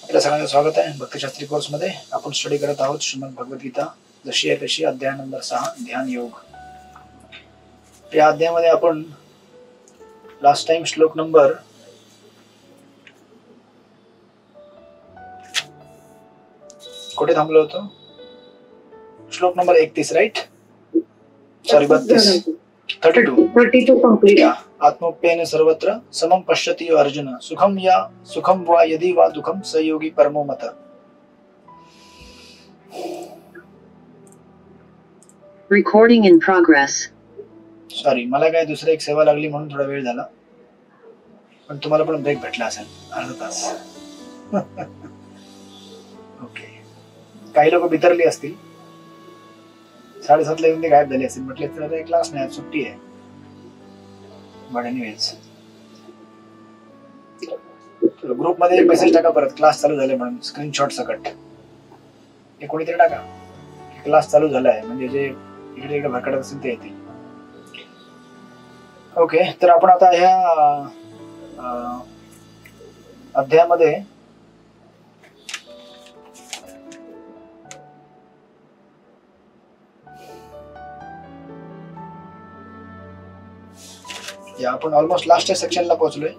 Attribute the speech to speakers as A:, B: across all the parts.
A: आपल्या सगळ्यांचं स्वागत आहे भक्तिशास्त्री कोर्समध्ये. आपण स्टडी करत आहोत श्रीमद भगवद्गीता जशी आहे तशी, अध्याय नंबर 6 ध्यान योग. या अध्यायामध्ये आपण लास्ट टाइम श्लोक नंबर कुठे थांबलो होतो? श्लोक नंबर 31 राईट, सॉरी 32, 32
B: कंप्लीट.
A: आत्मोप्येन सर्वत्र समम पश्यति यो अर्जुन सुखम वा यदि वा दुःखम स योगी परमो मत.
B: Recording in progress.
A: सॉरी, मला काय दुसरी एक सेवा लागली म्हणून थोडा वेळ झाला, पण तुम्हाला पण ब्रेक भेटला असेल अर्धा तास. ओके, काही लोक बितरली असतील, 7:30 ला येऊन ते गायब झाले असतील, म्हटले तर क्लास नाही, सुट्टी आहे. बट एनिवेज, ग्रुप मध्ये एक मेसेज टाका परत, क्लास चालू झाले म्हणून, स्क्रीनशॉट सकट हे कोणीतरी टाका, क्लास चालू झाला आहे, म्हणजे जे इकडे इकडे भरकडत असेल ते येतील. ओके, तर आपण आता ह्या अध्यायामध्ये आपण ऑलमोस्ट लास्ट सेक्शनला पोहोचलोय.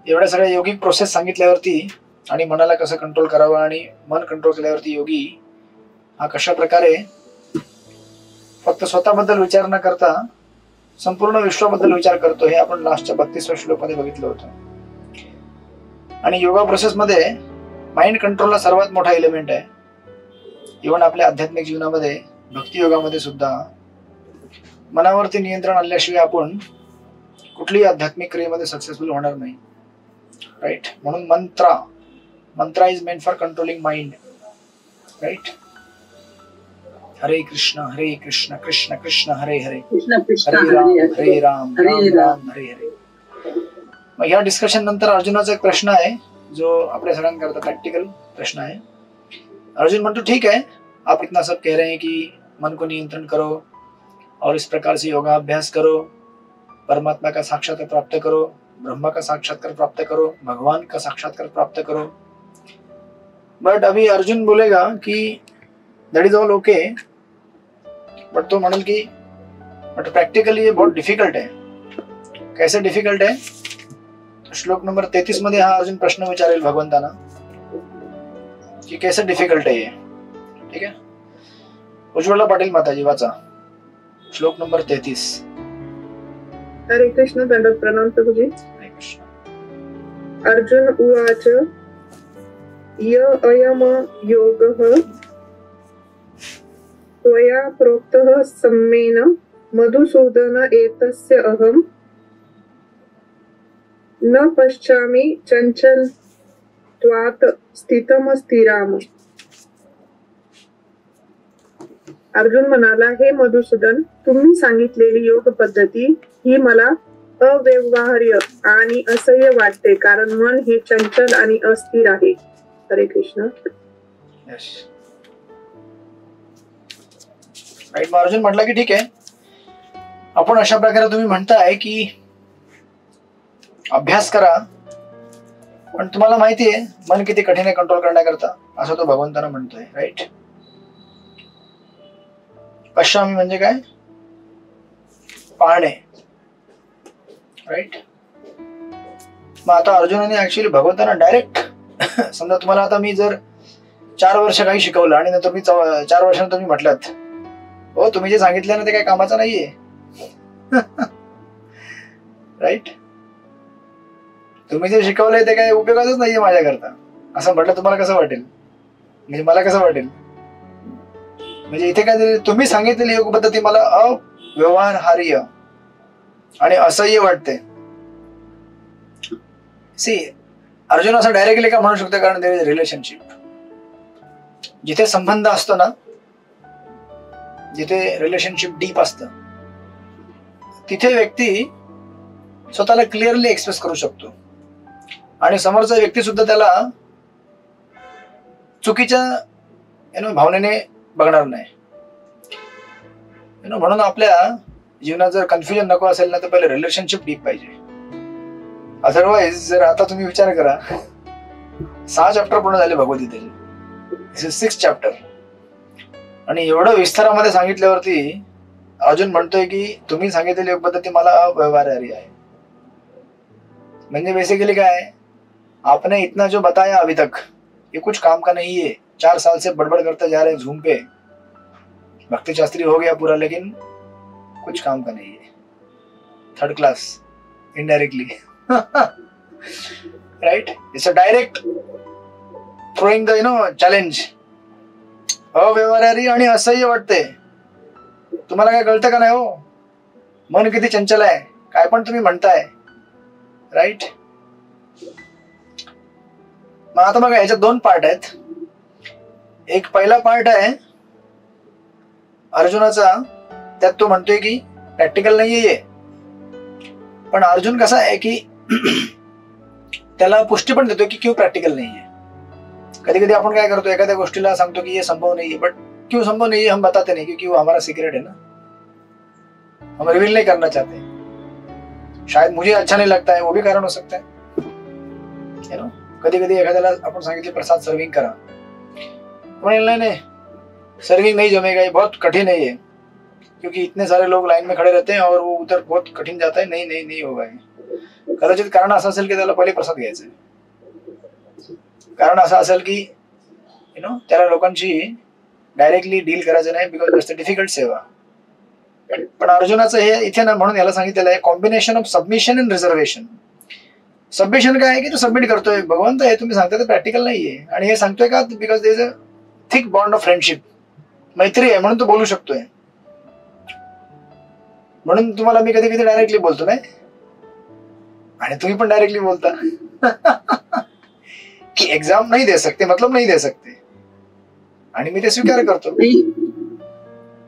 A: एवढ्या सगळ्या योगिक प्रोसेस सांगितल्यावरती आणि मनाला कसं कंट्रोल करावं आणि मन कंट्रोल केल्यावरती योगी हा कशा प्रकारे फक्त स्वतःबद्दल विचार न करता संपूर्ण विश्वाबद्दल विचार करतो, हे आपण लास्टच्या 32व्या श्लोकमध्ये बघितलं होतं. आणि योगा प्रोसेस मध्ये माइंड कंट्रोलला सर्वात मोठा एलिमेंट आहे. इव्हन आपल्या आध्यात्मिक जीवनामध्ये, भक्ती योगामध्ये सुद्धा मनावरती नियंत्रण आणल्याशिवाय आपण कुठल्याही आध्यात्मिक क्रियेमध्ये सक्सेसफुल होणार नाही, राईट. म्हणून mantra is meant for controlling mind, right. Hare Krishna Krishna Krishna Hare Hare, हरे राम राम हरे हरे. मग ह्या डिस्कशन नंतर अर्जुनाचा एक प्रश्न आहे जो आपल्या सगळ्यांकरता प्रॅक्टिकल प्रश्न आहे. अर्जुन म्हणतो, ठीक है, आप इतना सब कह रहे हैं कि मन को नियंत्रण करो और इस प्रकार से योगा अभ्यास करो, परमात्मा का साक्षात्कार प्राप्त करो, ब्रह्मा का साक्षात्कार प्राप्त करो, भगवान का साक्षात्कार प्राप्त करो. बट अभी अर्जुन बोलेगा कि that is all okay, but तो म्हणेल की बट प्रैक्टिकली ये बहुत डिफिकल्ट है. कैसे डिफिकल्ट है? तो श्लोक नंबर 33 मध्ये हा अर्जुन प्रश्न विचारेल भगवंताना कि कैसे डिफिकल्ट है ये. ठीक है, उज्ज्वला पाटील माताजी वाचा श्लोक नंबर 33.
C: हरे कृष्ण. दंडवत प्रणाम प्रभुजी. अर्जुन उवाच य अयम योगः त्वया प्रोक्तः सम्येन मधुसूदन एतस्य अहम् न पश्यामि चञ्चलत्वात् स्थितमस्थिराम. अर्जुन म्हणाला, हे मधुसूदन, तुम्ही सांगितलेली योग पद्धती ही मला अव्यवहार्य आणि असह्य वाटते, कारण मन हे चंचल आणि अस्थिर आहे. हरे कृष्ण.
A: राईट. अर्जुन म्हटला की ठीक आहे, आपण अशा प्रकारे तुम्ही म्हणताय की अभ्यास करा, पण तुम्हाला माहितीये मन किती कठीण आहे कंट्रोल करण्याकरता, असं तो भगवंताना म्हणतोय, राईट. पश्यामी म्हणजे काय? पाहणे, राईट. मग आता अर्जुनाने ऍक्च्युअली भगवंताना डायरेक्ट समजा तुम्हाला आता मी जर 4 वर्ष काही शिकवलं आणि नंतर मी 4 वर्षानंतर तुम्ही म्हटलात, हो तुम्ही जे सांगितलं ना ते काही कामाचं नाहीये, राईट. तुम्ही जे शिकवलंय ते काही उपयोगाचंच नाहीये माझ्याकरता, असं म्हटलं तुम्हाला कसं वाटेल? म्हणजे मला कसं वाटेल? म्हणजे इथे काय, तुम्ही सांगितलेली योग पद्धती मला अव्यवहार्य आणि असह्य वाटते. सी, अर्जुन असं डायरेक्टली का म्हणू शकतो? कारण देयर इज रिलेशनशिप. जिथे संबंध असतो ना, जिथे रिलेशनशिप डीप असतं, तिथे व्यक्ती स्वतःला क्लिअरली एक्सप्रेस करू शकतो आणि समोरचा व्यक्ती सुद्धा त्याला चुकीच्या भावनेने बघणार नाही. म्हणून आपल्या जीवनात जर कन्फ्युजन नको असेल ना, तर पहिले रिलेशनशिप डीप पाहिजे. अदरवाइज जर आता तुम्ही विचार करा, 6 चॅप्टर पूर्ण झाले भगवद्गीतेचे, 6 चॅप्टर. आणि एवढं विस्तारामध्ये सांगितल्यावरती अर्जुन म्हणतोय की तुम्ही सांगितलेली योग पद्धती मला अव्यवहार्य आहे. म्हणजे बेसिकली काय, आपने इतना जो बताया अभी तक ये कुछ काम का नहीं है. 4 साल से बड़बड़ करते जा रहे हैं झूम पे, भक्ति शास्त्री हो गया पूरा, लेकिन कुछ काम का नहीं है. 3rd class indirectly. Right, it's a direct throwing the challenge. अव्यवहार्य आणि असह्य वाटते. तुम्हाला काय कळतं का नाही हो, मन किती चंचल आहे, काय पण तुम्ही म्हणताय. राईट. मग आता बघा, याच्यात 2 पार्ट आहेत. एक पहिला पार्ट आहे अर्जुनाचा, त्यात तो म्हणतोय की प्रॅक्टिकल नाहीये. पण अर्जुन कसा आहे की त्याला पुष्टी पण देतोय की क्यों प्रॅक्टिकल नाहीये. कधी कधी आपण काय करतो, एखाद्या गोष्टीला सांगतो की ये संभव नहीं है, बट क्यों संभव नहीं है हम बताते नहीं, क्योंकि वो हमारा सीक्रेट है ना, हम रिवील नहीं करना चाहते. शायद मुझे अच्छा नहीं लगता है, वो भी कारण हो सकता है. कधी कधी एखाद्याला आपण सांगितले प्रसाद सर्विंग करा, म्हणेल नहीं नहीं सर्विंग नहीं जमेगा, ये बहुत कठिन है ये, क्योंकि इतने सारे लोग लाइन में खड़े रहते हैं और वो उधर बहुत कठिन जाता है, नहीं नहीं नहीं होगा. कदाचित कारण असं असेल की त्याला पहिले प्रसाद घ्यायचा आहे. कारण असं असेल की त्याला लोकांशी डायरेक्टली डील करायचं नाही, बिकॉज इट्स अ डिफिकल्ट सेवा. पण अर्जुनाचं हे इथे ना, म्हणून याला सांगितलेलं आहे combination of submission and reservation. Submission काय आहे की तो सबमिट करतोय, भगवंत हे तुम्ही सांगताय ते प्रॅक्टिकल नाहीये. आणि हे सांगतोय का, because there is a thick bond of friendship, मैत्री आहे म्हणून तो बोलू शकतोय. म्हणून तुम्हाला मी कधी कधी डायरेक्टली बोलतो नाही, आणि तुम्ही पण डायरेक्टली बोलता की एग्जाम नहीं दे सकते, मतलब नहीं दे सकते, आणि मी ते स्वीकार करतो.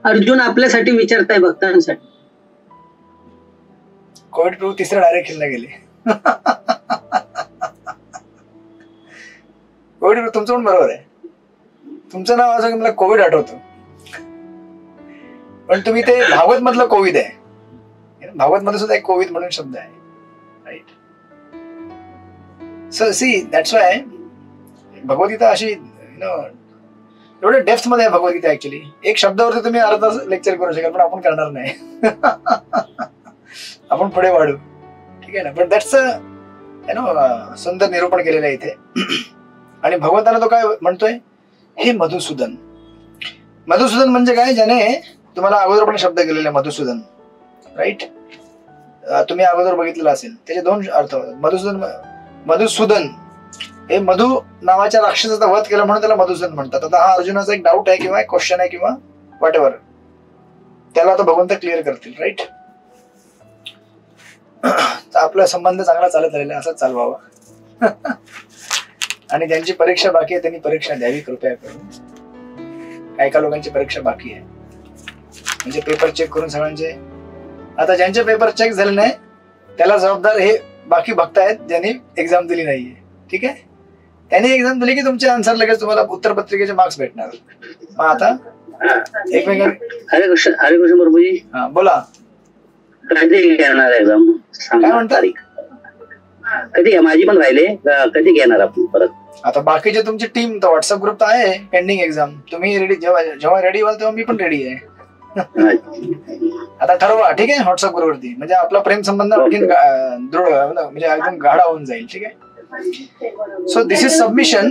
D: अर्जुन आपल्यासाठी विचारताय, भक्तांसाठी.
A: कोविड प्रभू 3रा डायरेक्ट खेळला गेले. कोविड प्रभू तुमचं पण बरोबर आहे. तुमचं नाव असं की मला कोविड आठवतं, पण तुम्ही ते भागवत मधलं कोविड आहे. भागवत मध्ये सुद्धा एक कोविद म्हणून शब्द आहे. Right. So see that's why Bhagavad Gita अशी एवढ्या डेप्थ मध्ये आहे भगवद्गीता. ऍक्च्युली एक शब्दावरती तुम्ही अर्धा लेक्चर करू शकाल, पण आपण करणार नाही. आपण पुढे वाढू, ठीक आहे ना. पण दॅट्स सुंदर निरूपण केलेलं आहे इथे. आणि भगवंताला तो काय म्हणतोय, हे मधुसूदन. मधुसूदन म्हणजे काय, ज्याने तुम्हाला अगोदर पण शब्द केलेले मधुसूदन. राईट. तुम्ही अगोदर बघितलेलं असेल, त्याचे 2 अर्थ. मधुसूदन हे मधु नावाच्या राक्षसाचा वध केला म्हणून त्याला मधुसूदन म्हणतात. आता हा अर्जुनाचा एक डाऊट आहे किंवा एक क्वेश्चन आहे किंवा व्हॉट एव्हर, त्याला आता भगवंत क्लिअर करतील. राईट. आपला संबंध चांगला चालत राहिला, असाच चालवावा. आणि ज्यांची परीक्षा बाकी आहे त्यांनी परीक्षा द्यावी कृपया करून. काही लोकांची परीक्षा बाकी आहे, म्हणजे पेपर चेक करून सगळ्यांचे. आता ज्यांचे पेपर चेक झाले नाही त्याला जबाबदार हे बाकी भक्त आहेत ज्यांनी एक्झाम दिली नाहीये. ठीक आहे. त्यांनी एक्झाम दिली की तुमचे आन्सर लगेच तुम्हाला उत्तर पत्रिकेचे मार्क्स भेटणार. मग आता एकमेकांना
D: हरे कृष्ण प्रभूजी.
A: हा बोला.
D: कधी घेणार एक्झाम,
A: काय म्हणता?
D: कधी माझी पण राहिले, कधी घेणार आपण परत?
A: आता बाकीचे तुमची टीम तर व्हॉट्सअप ग्रुप तर आहे पेंडिंग एक्झाम. तुम्ही रेडी, जेव्हा रेडी व्हाल तेव्हा मी पण रेडी आहे. आता ठरवा, ठीक आहे, व्हॉट्सअप ग्रुप वरती. म्हणजे आपला प्रेम संबंध आणखीन दृढ, म्हणजे एकदम गाढा होऊन जाईल. ठीक आहे. So this is submission.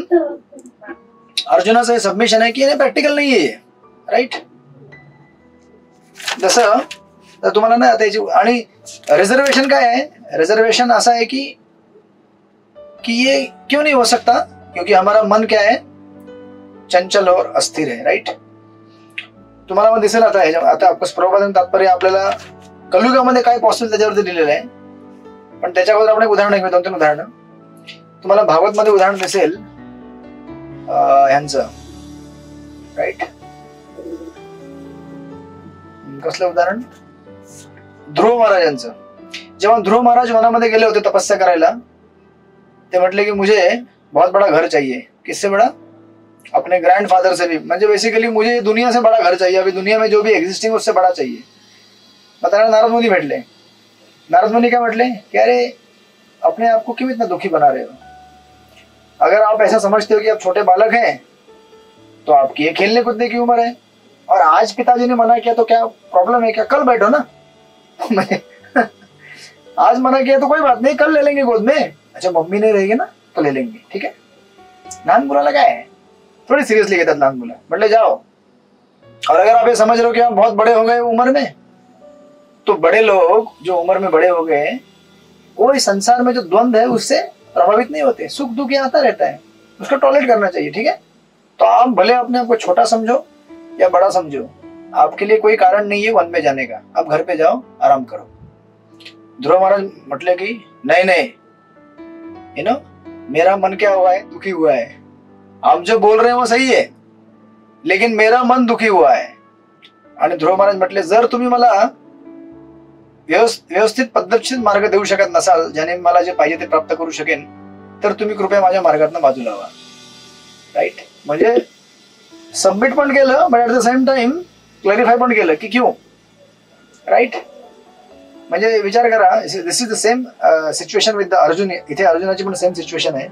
A: अर्जुनाचं हे सबमिशन आहे की हे प्रॅक्टिकल नाहीये. राईट. जसं तुम्हाला ना आता याची. आणि रिजर्वेशन काय आहे, रिजर्वेशन असं आहे की ये क्यों नहीं हो सकता, क्योंकि हमारा मन क्या है, चंचल और अस्थिर है. राइट. तुम्हाला मग दिसेल आता प्रभुपादांचं तात्पर्य आपल्याला कलियुगामध्ये काय पॉसिबल त्याच्यावरती दिलेलं आहे. पण त्याच्या अगोदर आपण एक उदाहरण घेऊ, 2-3 उदाहरणं. तुम्हाला भागवत मध्ये उदाहरण दिसेल ह्यांचं. राईट. कसलं उदाहरण, ध्रुव महाराजांचं. जेव्हा ध्रुव महाराज वनामध्ये गेले होते तपस्या करायला, ते म्हटले की मुझे बहुत बड़ा घर चाहिए. किससे बड़ा, अपने ग्रैंडफादर से भी. म्हणजे बेसिकली मुझे दुनिया से बड़ा घर चाहिए, अभी दुनिया में जो भी एग्जिस्टिंग उससे बड़ा चाहिए. मग त्यांना नारद मुनी भेटले. नारद मुनी काय म्हटले की अरे अपने आप को क्यों इतना दुखी बना रहे हो, अगर आप ऐसा समझते हो कि आप छोटे बालक हैं तो आपकी ये खेलने कूदने की उम्र है, और आज पिताजी ने मना किया तो क्या प्रॉब्लम है क्या? कल बैठो ना। आज मना किया तो कोई बात नहीं, कल ले लेंगे गोद में। अच्छा मम्मी नहीं रहेगी ना तो ले लेंगे, ठीक है। लहान मुलाला काय आहे, थोड़ी सिरियसली घेतात लहान मुलं, म्हटले जाओ। और अगर आप ये समझ रहे हो कि आप बहुत बड़े हो गए उम्र में, तो बड़े लोग जो उम्र में बड़े हो गए वो इस संसार में जो द्वंद्व है उससे प्रभावित नहीं होते, सुख दुख आता रहता है, उसको टॉलरेट करना चाहिए, ठीक है। तो आप भले अपने आप को छोटा समझो या बड़ा समझो, आपके लिए कोई कारण नहीं है वन में जाने का। आप घर पे जाओ, आराम करो। ध्रुव महाराज म्हटले की नहीं नहीं, यू नो मेरा मन क्या हुआ है, दुखी हुआ है। आप जो बोल रहे हैं वो सही है, लेकिन मेरा मन दुखी हुआ है। आणि ध्रुव महाराज म्हटले जर तुम्ही मला व्यवस्थित पद्धतशीर मार्ग देऊ शकत नसाल, ज्याने मला जे पाहिजे ते प्राप्त करू शकेन, तर तुम्ही कृपया माझ्या मार्गातून बाजूला व्हा। राईट, म्हणजे सबमिट पण केलं, but at the same time clarify पण केलं की क्यों। राईट, म्हणजे विचार करा, this is the same situation with the Arjun. इथे अर्जुनाची पण सेम सिच्युएशन आहे।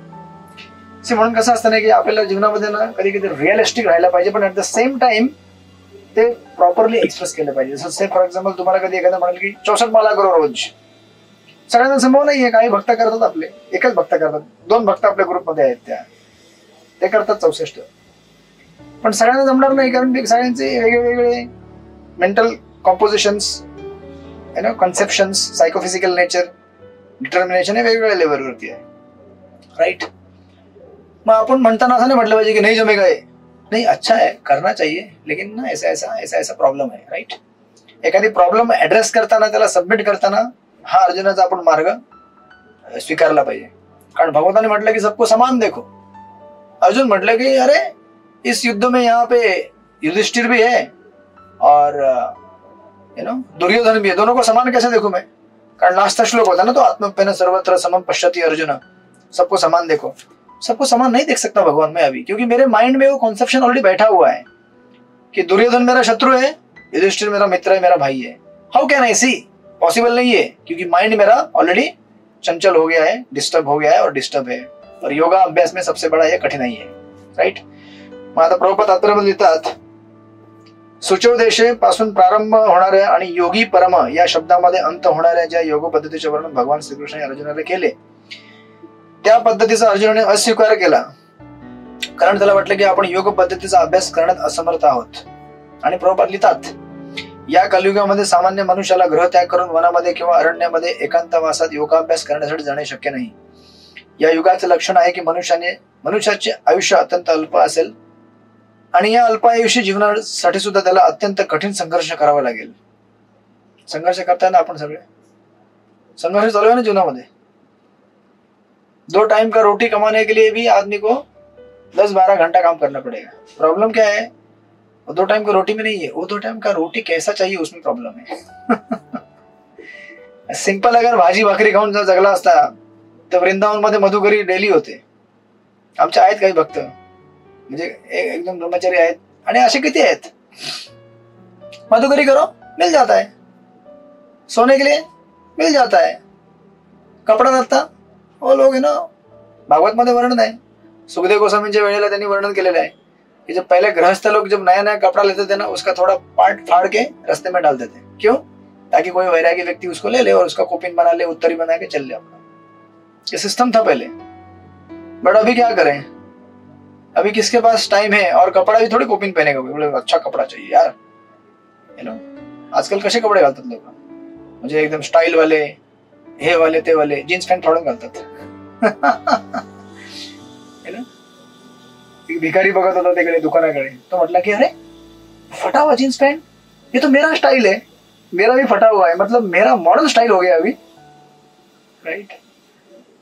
A: म्हणून कसं असतं ना की आपल्याला जीवनामध्ये ना कधी कधी रिअलिस्टिक राहायला पाहिजे, पण ऍट द सेम टाइम ते प्रॉपरली एक्सप्रेस केलं पाहिजे। जसं से फॉर एक्झाम्पल तुम्हाला कधी एखादा म्हणाल की 64 माला करो रोज, सगळ्यांना संभव नाहीये। काही भक्त करतात, आपले एकच भक्त करतात, 2 भक्त आपल्या ग्रुपमध्ये आहेत, ते करतात 64, पण सगळ्यांना जमणार नाही, कारण सगळ्यांचे वेगवेगळे mental compositions, you know conceptions, psychophysical nature, determination हे वेगवेगळ्या लेवलवरती आहे। राईट, मग आपण म्हणताना असं नाही म्हटलं पाहिजे की नाही जमेगा, नहीं अच्छा है करना चाहिए, लेकिन ना ऐसा प्रॉब्लम है। राइट, एखादी प्रॉब्लेम ऍड्रेस करताना, त्याला सबमिट करताना हा अर्जुनाचा आपण मार्ग स्वीकारला पाहिजे। कारण भगवंताने म्हटलं की सबको समान देखो। अर्जुन म्हटलं की अरे इस युद्ध में यहाँ पे युधिष्ठिर भी है और यू नो दुर्योधन भी है, दोनों को समान कैसे देखूं मैं? कारण लास्ट श्लोक होता ना तो आत्मप्येन सर्वत्र समम पश्यति अर्जुन, सबको समान देखो। सबको समान नहीं देख सकता भगवान मैं अभी, क्योंकि मेरे माइंड में वो कॉन्सेप्शन ऑलरेडी बैठा हुआ है कि दुर्योधन मेरा शत्रु है, युधिष्ठिर मेरा मित्र है, मेरा भाई है। हाउ कैन आई सी? पॉसिबल नहीं है, क्योंकि माइंड मेरा ऑलरेडी चंचल हो गया है, डिस्टर्ब हो गया है और डिस्टर्ब है। और योगा अभ्यास में सबसे बड़ा यह कठिनाई है। राइट, मग आता प्रभुपाद तात्पर्य लिहितात, सुचो देशे पासून प्रारंभ होणाऱ्या आणि योगी परम या शब्दामध्ये अंत होणाऱ्या ज्या योग पद्धतीचे वर्णन भगवान श्रीकृष्ण अर्जुनाला केले, त्या पद्धतीचा अर्जुनाने अस्वीकार केला, कारण त्याला वाटलं की आपण योग पद्धतीचा अभ्यास करण्यात असमर्थ आहोत। आणि प्रभुपाद लिहितात, या कलियुगामध्ये सामान्य मनुष्याला ग्रह त्याग करून वनामध्ये किंवा अरण्यामध्ये एकांतवासात योगाभ्यास करण्यासाठी जाणे शक्य नाही। या युगाचे लक्षण आहे की मनुष्याचे आयुष्य अत्यंत अल्प असेल आणि या अल्पायुषी जीवनासाठी सुद्धा त्याला अत्यंत कठीण संघर्ष करावा लागेल। संघर्ष करताना आपण सगळे संघर्ष चालू आहे ना जीवनामध्ये। 2 टाइम का रोटी कमाने के लिए भी आदमी को 10-12 घंटा काम करना पड़ेगा। प्रॉब्लम क्या है? वो 2 टाइम का रोटी में नहीं है, वो 2 टाइम का रोटी कैसा चाहिए उसमें प्रॉब्लम है। सिंपल अगर भाजी भाकरी खाऊन जर जगला असता तर वृंदावन मध्ये मधुकरी डेली होते। आमचे आहेत काही भक्त, म्हणजे एकदम ब्रह्मचारी आहेत, आणि असे किती आहेत। मधुकरी करो मिल जाता है, सोने के लिए मिल जाता है, कपड़ा लगता वो लोग है ना। भागवत मध्ये वर्णन आहे, सुखदेव गोस्वामींच्या वेळेला त्यांनी वर्णन केलेलं आहे कि जब पहले गृहस्थ लोग जब नया नया कपड़ा लेते थे ना, उसका थोड़ा पार्ट फाड़ के रास्ते में डाल देते। क्यों? ताकि कोई वैरागी व्यक्ति उसको ले ले और उसका कोपिन बना ले, उत्तरी बना के चल ले अपना। ये सिस्टम था पहले, बट अभी क्या करें? अभी किसके पास टाइम है? और कपड़ा भी थोड़ी कोपिन पहनेगा, बोले अच्छा कपड़ा चाहिए यार, यू नो। आजकल कसे कपडे घालतात लोक, म्हणजे एकदम स्टाईल वाले, हे वाले ते वाले, जीन्स पॅन्ट फाडून घालतात। एक भिकारी बघत होता तिकडे दुकानाकडे, तो म्हटला की अरे फटा हुआ जीन्स पैंट, ये तो मेरा स्टाइल है, मेरा भी फटा हुआ है, मतलब मेरा मॉडर्न स्टाइल हो गया अभी। राइट,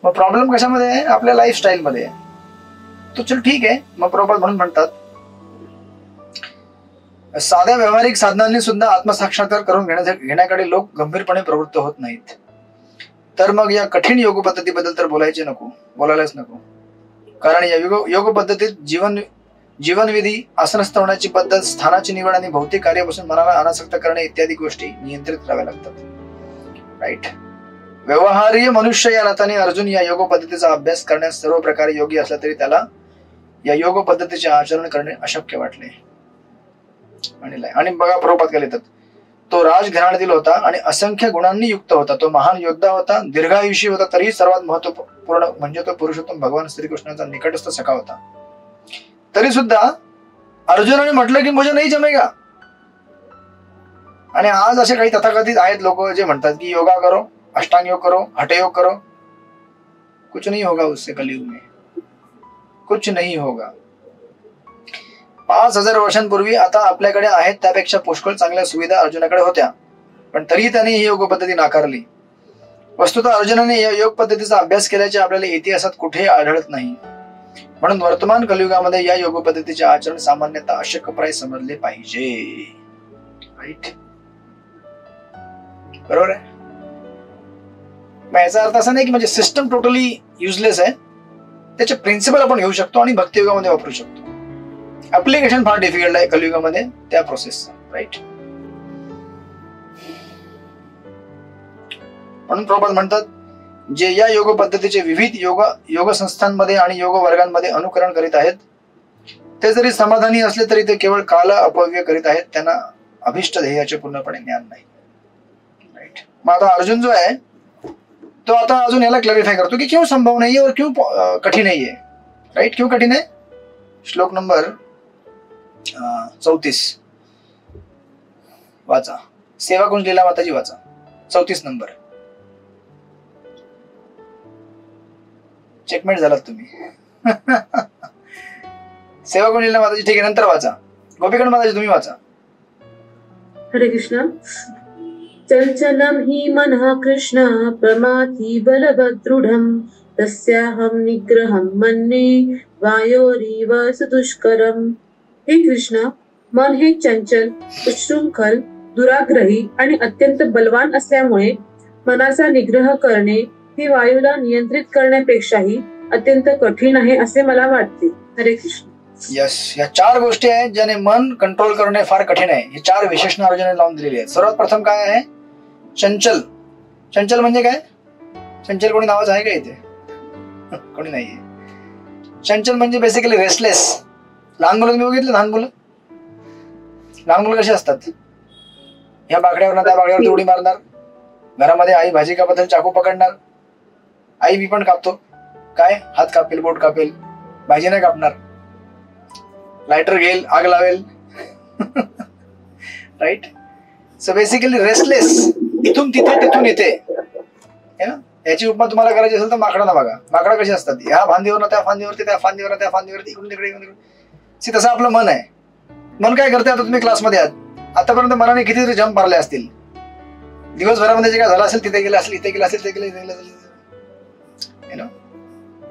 A: मग प्रॉब्लेम कशामध्ये आहे? आपल्या लाईफस्टाईल मध्ये आहे। तो चल ठीक आहे, मग प्रभुपाद म्हणून म्हणतात, साध्या व्यावहारिक साधनांनी सुद्धा आत्मसाक्षात्कार करून घेण्याकडे लोक गंभीरपणे प्रवृत्त होत नाहीत, तर मग या कठीण योग पद्धतीबद्दल तर बोलायलाच नको। कारण या योग पद्धतीत जीवनविधी, आसनस्थ होण्याची पद्धत, स्थानाची निवड आणि भौतिक कार्यापासून मनाला अनासक्त करणे इत्यादी गोष्टी नियंत्रित कराव्या लागतात। राईट, व्यवहार्य मनुष्य या नात्याने अर्जुन या योग पद्धतीचा अभ्यास करण्यास सर्व प्रकारे योग्य असला तरी त्याला या योग पद्धतीचे आचरण करणे अशक्य वाटले. आणि बघा प्रभुपाद काय लिहितात, तो राजघराण्यातील होता आणि असंख्य गुणांनी युक्त होता. तो महान योद्धा होता, दीर्घायुषी होता, तरी सर्वात महत्वपूर्ण म्हणजे तो पुरुषोत्तम भगवान श्रीकृष्णाचा निकटस्थ सखा होता. तरी सुद्धा अर्जुनाने म्हटलं की मुझे नाही जमेगा. आणि आज असे काही तथाकथित आहेत लोक जे म्हणतात की योगा करो, अष्टांग योग करो, हठयोग करो, कुछ नहीं होगा उससे कलयुग में, कुछ नहीं होगा. 5000 वर्षांपूर्वी आता आपल्याकडे आहेत त्यापेक्षा पुष्कळ चांगल्या सुविधा अर्जुनाकडे होत्या, पण तरीही त्याने ही योग पद्धती नाकारली. वस्तुतः अर्जुनाने या योग पद्धतीचा अभ्यास केल्याचे आपल्याला इतिहासात कुठेही आढळत नाही. म्हणून वर्तमान कलियुगामध्ये या योग पद्धतीचे आचरण सामान्यतः अशक्यप्राय समजले पाहिजे. राईट, बरोबर आहे. मग याचा अर्थ असा नाही की म्हणजे सिस्टम टोटली युजलेस आहे, त्याचे प्रिन्सिपल आपण घेऊ शकतो आणि भक्तियुगामध्ये वापरू शकतो. ऍप्लिकेशन फार डिफिकल्ट आहे कलियुगामध्ये त्या प्रोसेसचा. राईट, म्हणून प्रभुपाद म्हणतात, जे या योग पद्धतीचे विविध योग संस्थांमध्ये आणि योग वर्गांमध्ये अनुकरण करीत आहेत ते जरी समाधानी असले तरी ते केवळ काल अपव्यय करीत आहेत, त्यांना अभिष्ट ध्येयाचे पूर्णपणे ज्ञान नाही. राईट, मग आता अर्जुन जो आहे तो आता अजून याला क्लॅरिफाय करतो की क्यों संभव नहीं है और क्यों कठिन है ये. राइट, क्यों कठिन है. श्लोक नंबर 34 वाचा, सेवा कुंज लीला माताजी वाचा, 34 नंबर. चेकमेट झालात तुम्ही. सेवा कुंज लीला माताजी ठीक आहे, नंतर वाचा. गोपीगण माताजी तुम्ही वाचा.
E: हरे कृष्ण. चंचलं हि मनः कृष्ण प्रमाथि बलवदृढं तस्याहं निग्रहं मन्ये वायोरिव सुदुष्करम्. हे कृष्ण, मन हे चंचल, उच्छृंखल, दुराग्रही आणि अत्यंत बलवान असल्यामुळे मनाचा निग्रह करणे हे वायूला नियंत्रित करण्यापेक्षाही अत्यंत कठीण आहे असे मला वाटते. हरे कृष्ण.
A: यस, या 4 गोष्टी आहेत ज्याने मन कंट्रोल करणे फार कठीण आहे. हे 4 विशेषण अर्जुनाने लावून दिलेली आहेत. सर्वात प्रथम काय आहे, चंचल. चंचल म्हणजे काय, चंचल कोणी नावाचं आहे का इथे? कोणी नाहीये. चंचल म्हणजे बेसिकली रेस्टलेस. लहान मुलं तुम्ही बघितलं, लहान मुलं कशी असतात, ह्या बाकड्यावर त्या बाकड्यावर उडी मारणार, घरामध्ये आई भाजी कापत चाकू पकडणार, आई मी पण कापतो, काय हात कापेल, बोट कापेल, भाजी नाही कापणार, लायटर घेईल, आग लावेल. राईट, सो बेसिकली रेस्टलेस, इथून तिथे तिथून इथे. याची उपमा तुम्हाला करायची असेल तर माकडांना बघा. माकडा कशी असतात, ह्या फांदीवर त्या फांदीवरती, त्या फांदीवर त्या फांदीवरती, इकडून तिकडे इकडून तिकडे. तसं आपलं मन आहे. मन काय करते, आता तुम्ही क्लासमध्ये आहात, आतापर्यंत मनाने कितीतरी जंप मारले असतील, दिवसभरामध्ये जे काय झालं असेल, तिथे गेलं असेल, इथे गेलं असेल, तिथे गेलं असेल,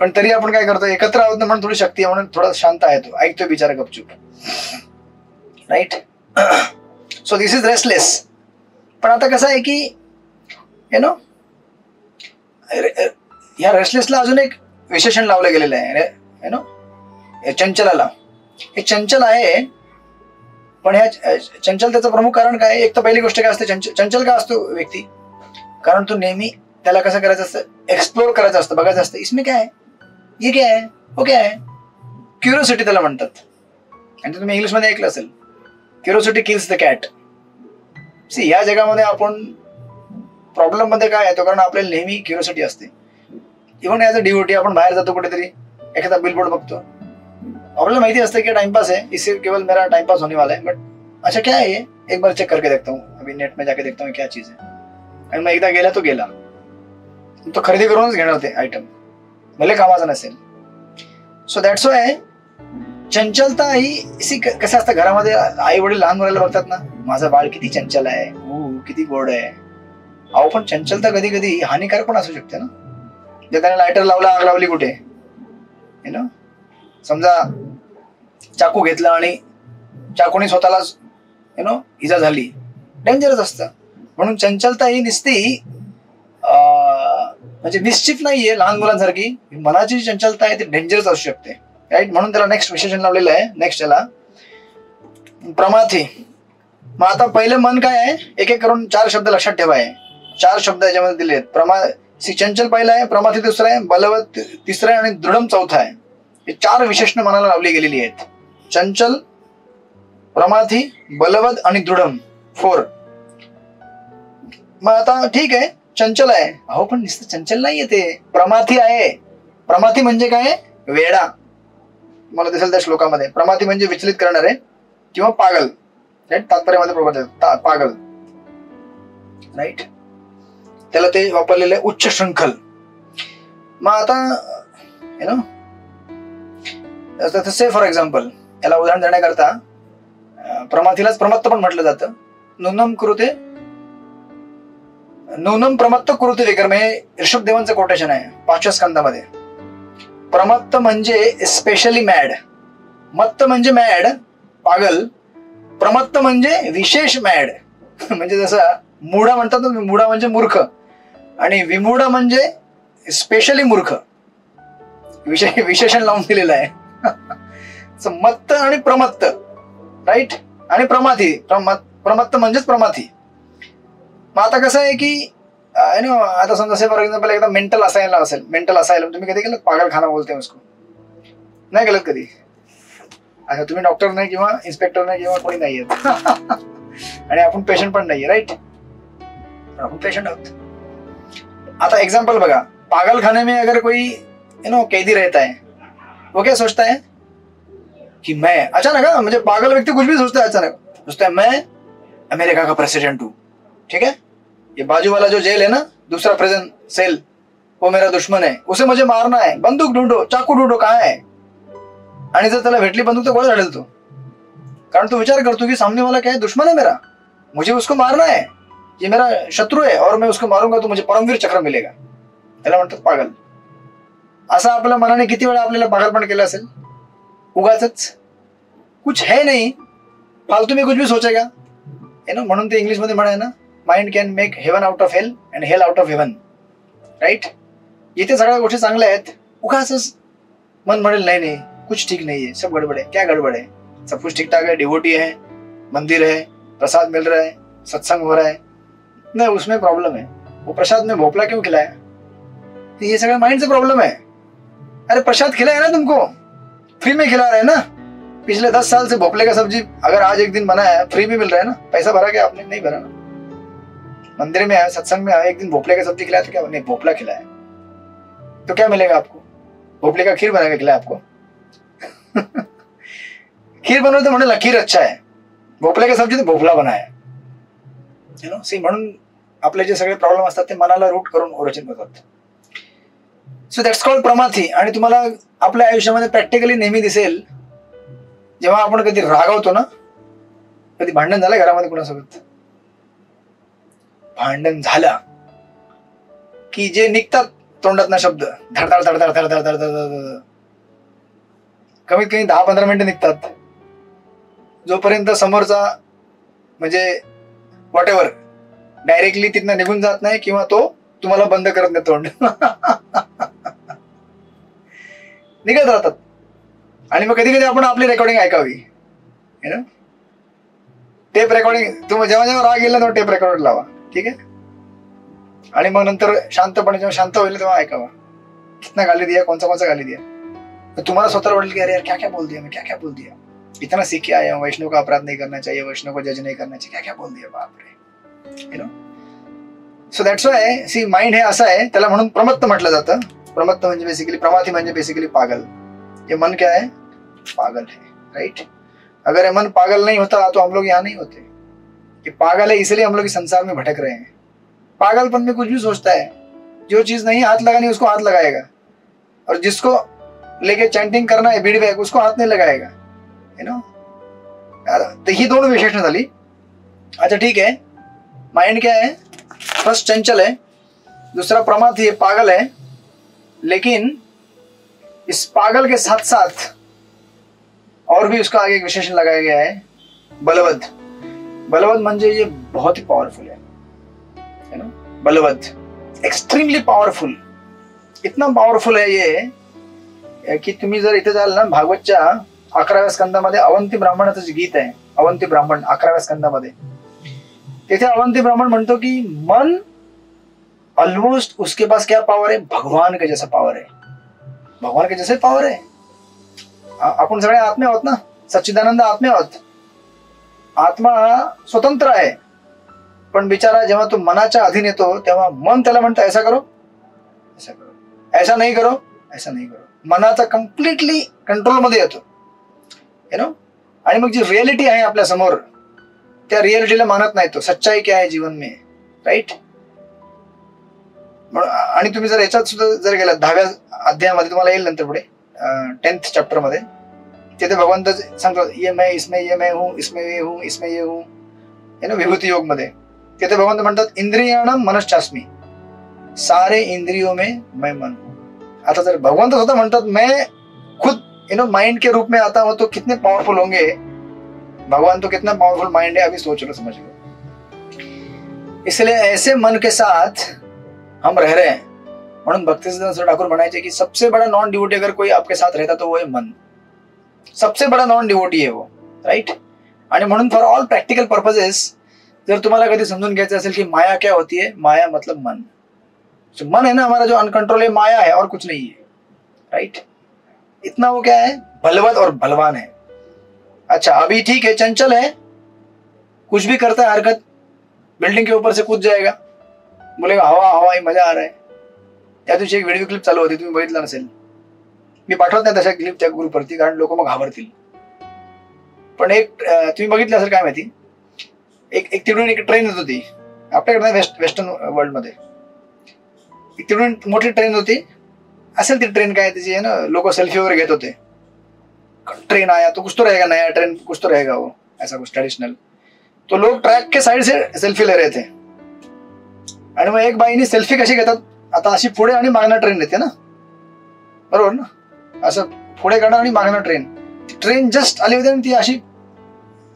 A: पण तरी आपण काय करतो, एकत्र आहोत ना म्हणून थोडी शक्ती आहे म्हणून थोडा शांत आहे, तो ऐकतोय बिचारा गपचूप. Right, so this is restless. पण आता कसं आहे की या रेस्टलेसला अजून एक विशेषण लावलं गेलेलं आहे, चंचलाला. हे चंचल आहे, पण ह्या चंचल त्याचं प्रमुख कारण काय, एक तर पहिली गोष्ट काय असते, चंचल का असतो व्यक्ती, कारण तो नेहमी त्याला कसं करायचं असतं, एक्सप्लोर करायचं असतं, बघायचं असतं, इसमें क्या है, ये क्या है, वो क्या है. क्युरिओसिटी त्याला म्हणतात. आणि ते तुम्ही इंग्लिशमध्ये ऐकलं असेल, curiosity kills the cat. See, या जगामध्ये आपण प्रॉब्लेम मध्ये काय येतो, कारण आपल्याला नेहमी क्युरिओसिटी असते. इव्हन ॲज अ डिवोटी आपण बाहेर जातो कुठेतरी, एखादा बिलबोर्ड बघतो, आपल्याला माहिती असतं की टाइम पास है, इससे केवल मेरा टाइम पास होने वाला है, बट अच्छा क्या है ये, एक बार चेक करके देखता हूँ, अभी नेट में जाके देखता हूँ क्या चीज है. आणि मग एकदा गेला तो गेला, तो खरेदी करूनच घेणार ते आयटम, भले कामाचा नसेल. सो दॅट्स वाय चंचलता ही कसं असतं, घरामध्ये आई वडील लहान मुलाला बघतात ना, माझं बाळ किती चंचल आहे, किती गोड आहे. अहो पण चंचलता कधी कधी हानिकारक पण असू शकते ना. जे त्याने लायटर लावला, आग लावली कुठे, समजा चाकू घेतला आणि चाकूने स्वतःलाच इजा झाली, डेंजरस असतं. म्हणून चंचलता ही निस्ती म्हणजे मिस्चिफ नाहीये लहान मुलांसारखी, मनाची चंचलता आहे ती डेंजरस असू शकते. राईट, म्हणून त्याला नेक्स्ट विशेषण लावलेलं आहे. नेक्स्ट याला प्रमाथी. मग आता पहिलं मन काय आहे, एक एक करून 4 शब्द लक्षात ठेवा आहे. 4 शब्द याच्यामध्ये दिलेत. चंचल पहिला आहे, प्रमाथी दुसरा आहे, बलवत तिसरा आहे आणि दृढम चौथा आहे. हे 4 विशेषण मनाला लावली गेलेली आहेत. चंचल, प्रमाथी, बलवत आणि दृढम 4. मग आता ठीक आहे, चंचल आहे. अहो पण नुसतं चंचल नाहीये ते, प्रमाथी आहे. प्रमाथी म्हणजे काय? वेडा. मला दिसेल त्या श्लोकामध्ये प्रमाथी म्हणजे विचलित करणारे किंवा पागल. राईट, तात्पर्यामध्ये पागल. राईट, त्याला ते वापरलेलं आहे उच्च शृंखल. मग आता you know say for example, याला उदाहरण देण्याकरता प्रमाथीलाच प्रमत्त पण म्हटलं जातं. नूनम प्रमत्त कुरुते विक्रम, हे ऋषभदेवांचं कोटेशन आहे 5व्या स्कंदामध्ये. प्रमत्त म्हणजे स्पेशली मॅड, मत्त म्हणजे मॅड पागल, प्रमत्त म्हणजे विशेष मॅड. म्हणजे जसं मूढा म्हणतात ना, मूढा म्हणजे मूर्ख आणि विमूढा म्हणजे स्पेशली मूर्ख. विशेषण लावून दिलेलं आहे. मत्त आणि प्रमत्त. राईट, आणि प्रमाथी. प्रमत्त म्हणजेच प्रमाथी. मग आता कसं आहे की आता समजा फॉर एक्झाम्पल एकदा मेंटल असायला असेल, मेंटल असायला तुम्ही कधी केलं? पागलखाना बोलते उसको, नाही केलं कधी? अच्छा, तुम्ही डॉक्टर नाही किंवा इन्स्पेक्टर नाही किंवा कोणी नाहीये आणि आपण पेशंट पण नाहीये. राईट, आपण पेशंट आहोत. आता एग्जाम्पल बघा, पागलखाने में अगर कोई कैदी रहता है, वो क्या सोचता है कि मैं अचानक, म्हणजे पागल व्यक्ति कुछ भी सोचता है, अचानक सोचता है मैं अमेरिका का प्रेसिडेंट हूं. ठीक है, ये बाजू वाला जो जेल है ना, दूसरा प्रिजन सेल, वो मेरा दुश्मन है, उसे मुझे मारना है, बंदूक ढूंढो, चाकू ढूंढो, कहाँ है? आणि जर त्याला भेटली बंदूक तर गोळा झाडेल तो, कारण तो विचार करतो की सामने वाला क्या है, दुश्मन है मेरा, मुझे उसको मारना है, ये मेरा शत्रु है और मैं उसको मारूंगा तो मुझे परमवीर चक्र मिलेगा. त्याला म्हणतात पागल. असं आपल्या मनाने किती वेळा आपल्याला पागलपण केलं असेल? उगाच कुछ है नहीं, फालतू में कुछ भी सोचेगा. म्हणून ते इंग्लिश मध्ये म्हणाय ना, mind can make heaven out of hell and hell out of heaven. Right, इथे सगळ्या गोष्टी चांगल्या आहेत. उगाच मन म्हणेल नहीं नहीं कुछ ठीक नहीं है, सब गड़बड़ है. क्या गड़बड़ है? सब कुछ ठीक ठाक है, डिवोटी है, मंदिर है, प्रसाद मिल रहा है, सत्संग हो रहा है. नहीं, उसमें प्रॉब्लम है. वो प्रसाद में भोपला क्यों खिलाया? तो ये सगळं माइंड से प्रॉब्लम है. अरे प्रसाद खिलाया ना तुमको, फ्री में खिला रहे हैं ना. पिछले 10 साल से भोपले का सब्जी अगर आज एक दिन बनाया, फ्री में मिल रहा है ना. पैसा भरा क्या आपने? नहीं भरा ना. मंदिर में आया, सत्संग में आया, एक दिन भोपले का सब्जी खिलाया तो क्या? नहीं, भोपला खिलाया तो क्या मिलेगा आपको? भोपले का खीर बना के खिलाया आपको. खीर बनवलं तर म्हणेल खीर अच्छा है, भोपले का सब्जी तर भोपला बनाया. सी, म्हणून आपले जे सगळे प्रॉब्लेम असतात ते मनाला रूट करून ओरिजिन होतात. So that's called pramathi. आणि तुम्हाला आपल्या आयुष्यामध्ये प्रॅक्टिकली नेहमी दिसेल, जेव्हा आपण कधी रागावतो ना, कधी भांडण झालं घरामध्ये कुणासोबत, भांडण झालं की जे निघतात तोंडात ना शब्द, धडधड धडधड धडधड धडधड, कमीत कमी 10-15 मिनिटं निघतात, जोपर्यंत समोरचा म्हणजे व्हॉट एव्हर डायरेक्टली तिथनं निघून जात नाही किंवा तो तुम्हाला बंद करत नाही तोंड. निघत राहतात. आणि मग कधी कधी आपण आपली रेकॉर्डिंग ऐकावी. टेप रेकॉर्डिंग, तुम्ही जेव्हा जेव्हा राग गेला तेव्हा टेप रेकॉर्ड लावा. ठीक आहे, आणि मग नंतर शांतपणे जेव्हा शांत होईल तेव्हा ऐकावा, कितना गाली दिया, कौन सा गाली दिया. तो तुम्हाला स्वतःला वाटेल की अरे यार क्या क्या बोल दिया, मैं क्या क्या बोल दिया, इतना सीख के आया हूं, वैष्णव का अपराध नहीं करना चाहिए, वैष्णव को जज नहीं करना चाहिए, क्या क्या बोल दिया, बाप रे. So that's why see, mind हे असं आहे, त्याला म्हणून प्रमत्त म्हटलं जातं. प्रमत्त म्हणजे बेसिकली, प्रमाथी म्हणजे बेसिकली पागल. ये मन क्या है? पागल है. राइट, अगर ये मन पागल नहीं होता तो हम लोग यहाँ नहीं होते. ये पागल है इसलिए हम लोग इस संसार में भटक रहे हैं. पागलपन में कुछ भी सोचता है, जो चीज नहीं हाथ लगानी उसको हाथ लगाएगा, और जिसको लेके चैंटिंग करना है बीड़ी बैग, उसको हाथ नहीं लगाएगा. तो ही दोनों विशेषण झाली. अच्छा ठीक है, माइंड क्या है? फर्स्ट चंचल है, दूसरा प्रमाथी है, पागल है. लेकिन इस पागल के साथ साथ और भी उसका आगे एक विशेषण लगाया गया है, बलवद. बलवद म्हणजे ये बहुत ही पावरफुल है ना. Balwad, extremely powerful. इतना पावरफुल है ये की तुम्ही जर इथे जाल ना, भागवतच्या 11व्या स्कंदामध्ये अवंती ब्राह्मणाचं जे गीत आहे, अवंती ब्राह्मण 11व्या स्कंदामध्ये, तिथे अवंती ब्राह्मण म्हणतो की मन ऑलमोस्ट उसके पास क्या पावर आहे, भगवान के जैसा पावर आहे, भगवान के जैसे पावर आहे. आपण सगळे आत्मे आहोत ना, सच्चिदानंद आत्मे आहोत. आत्मा स्वतंत्र आहे, पण बिचारा जेव्हा तो मनाच्या अधीन येतो तेव्हा मन त्याला म्हणतं ऐसा करो, ऐसा करो, ऐसा नहीं करो, ऐसा नहीं करो. मनाचा कम्प्लिटली कंट्रोल मध्ये येतो, यु नो. आणि मग जी रियालिटी आहे आपल्या समोर त्या रियालिटीला मानत नाही तो. सच्चाई क्या है जीवन में, राईट. आणि तुम्ही जर याच्यात सुद्धा जर गेला 10व्या अध्यायामध्ये, तुम्हाला येईल नंतर पुढे 10th चॅप्टर मध्ये, तिथे भगवंत सांगतो ये मैं इसमें, ये मैं हूँ, इसमें ये हूँ, इसमें ये हूँ, है ना. विभूती योग मध्ये तिथे भगवंत म्हणतात इंद्रियाणम मनश्चास्मी, सारे इंद्रियों में मैं मन हूँ. आता जर भगवंत स्वतः म्हणतात मैं खुद यू नो माइंड के रूप में आता हूं, तो कितने पावरफुल होंगे भगवान, तो कितना पावरफुल माइंड है अभी सोच लो, समझ लो. इसलिए ऐसे मन के साथ हम रह रहे हैं. म्हणून भक्तिसिद्धांत ठाकुर म्हणायचे की सबसे बड़ा नॉन डिवोटी अगर कोई आपके साथ रहता तो वो है मन. सबसे बड़ा नॉन डिवोटी है वो, राइट. आणि म्हणून फॉर ऑल प्रॅक्टिकल पर्पजेस जर तुम्हाला कधी समजून घ्यायचं असेल की माया क्या होती है, माया मतलब मन. जो मन है ना हमारा, जो अनकंट्रोल है, माया है और कुछ नहीं है, राइट. इतना वो क्या है, बलवत और बलवान है. अच्छा अभी ठीक है, चंचल है, कुछ भी करता है हरकत, बिल्डिंग के ऊपर से कूद जाएगा, बोलेगा हवा हवा ही मजा आ रहा है. त्या दिवशी एक व्हिडिओ क्लिप चालू होती, तुम्ही बघितलं नसेल, मी पाठवत नाही तशा क्लिप त्या ग्रुपवरती, कारण लोक मग घाबरतील. पण एक तुम्ही बघितलं असेल काय माहिती, एक तिकडून एक ट्रेन येत होती आपल्याकडे वेस्टर्न वर्ल्ड मध्ये. एक तिकडून मोठी ट्रेन होती असेल, ती ट्रेन काय त्याची आहे ना, लोक सेल्फी वगैरे घेत होते. ट्रेन आया तो कुछ तो रहेगा, नया ट्रेन कुछ तो रहेगा वो, ऐसा कुछ ट्रेडिशनल. तो लोग ट्रैक के साइड से सेल्फी ले रहे थे. आणि मग एक बाईने सेल्फी कशी घेतात, आता अशी पुढे आणि मागणं ट्रेन येते ना, बरोबर ना, असं पुढे काढा आणि मागणं ट्रेन. ट्रेन जस्ट आली होती आणि ती अशी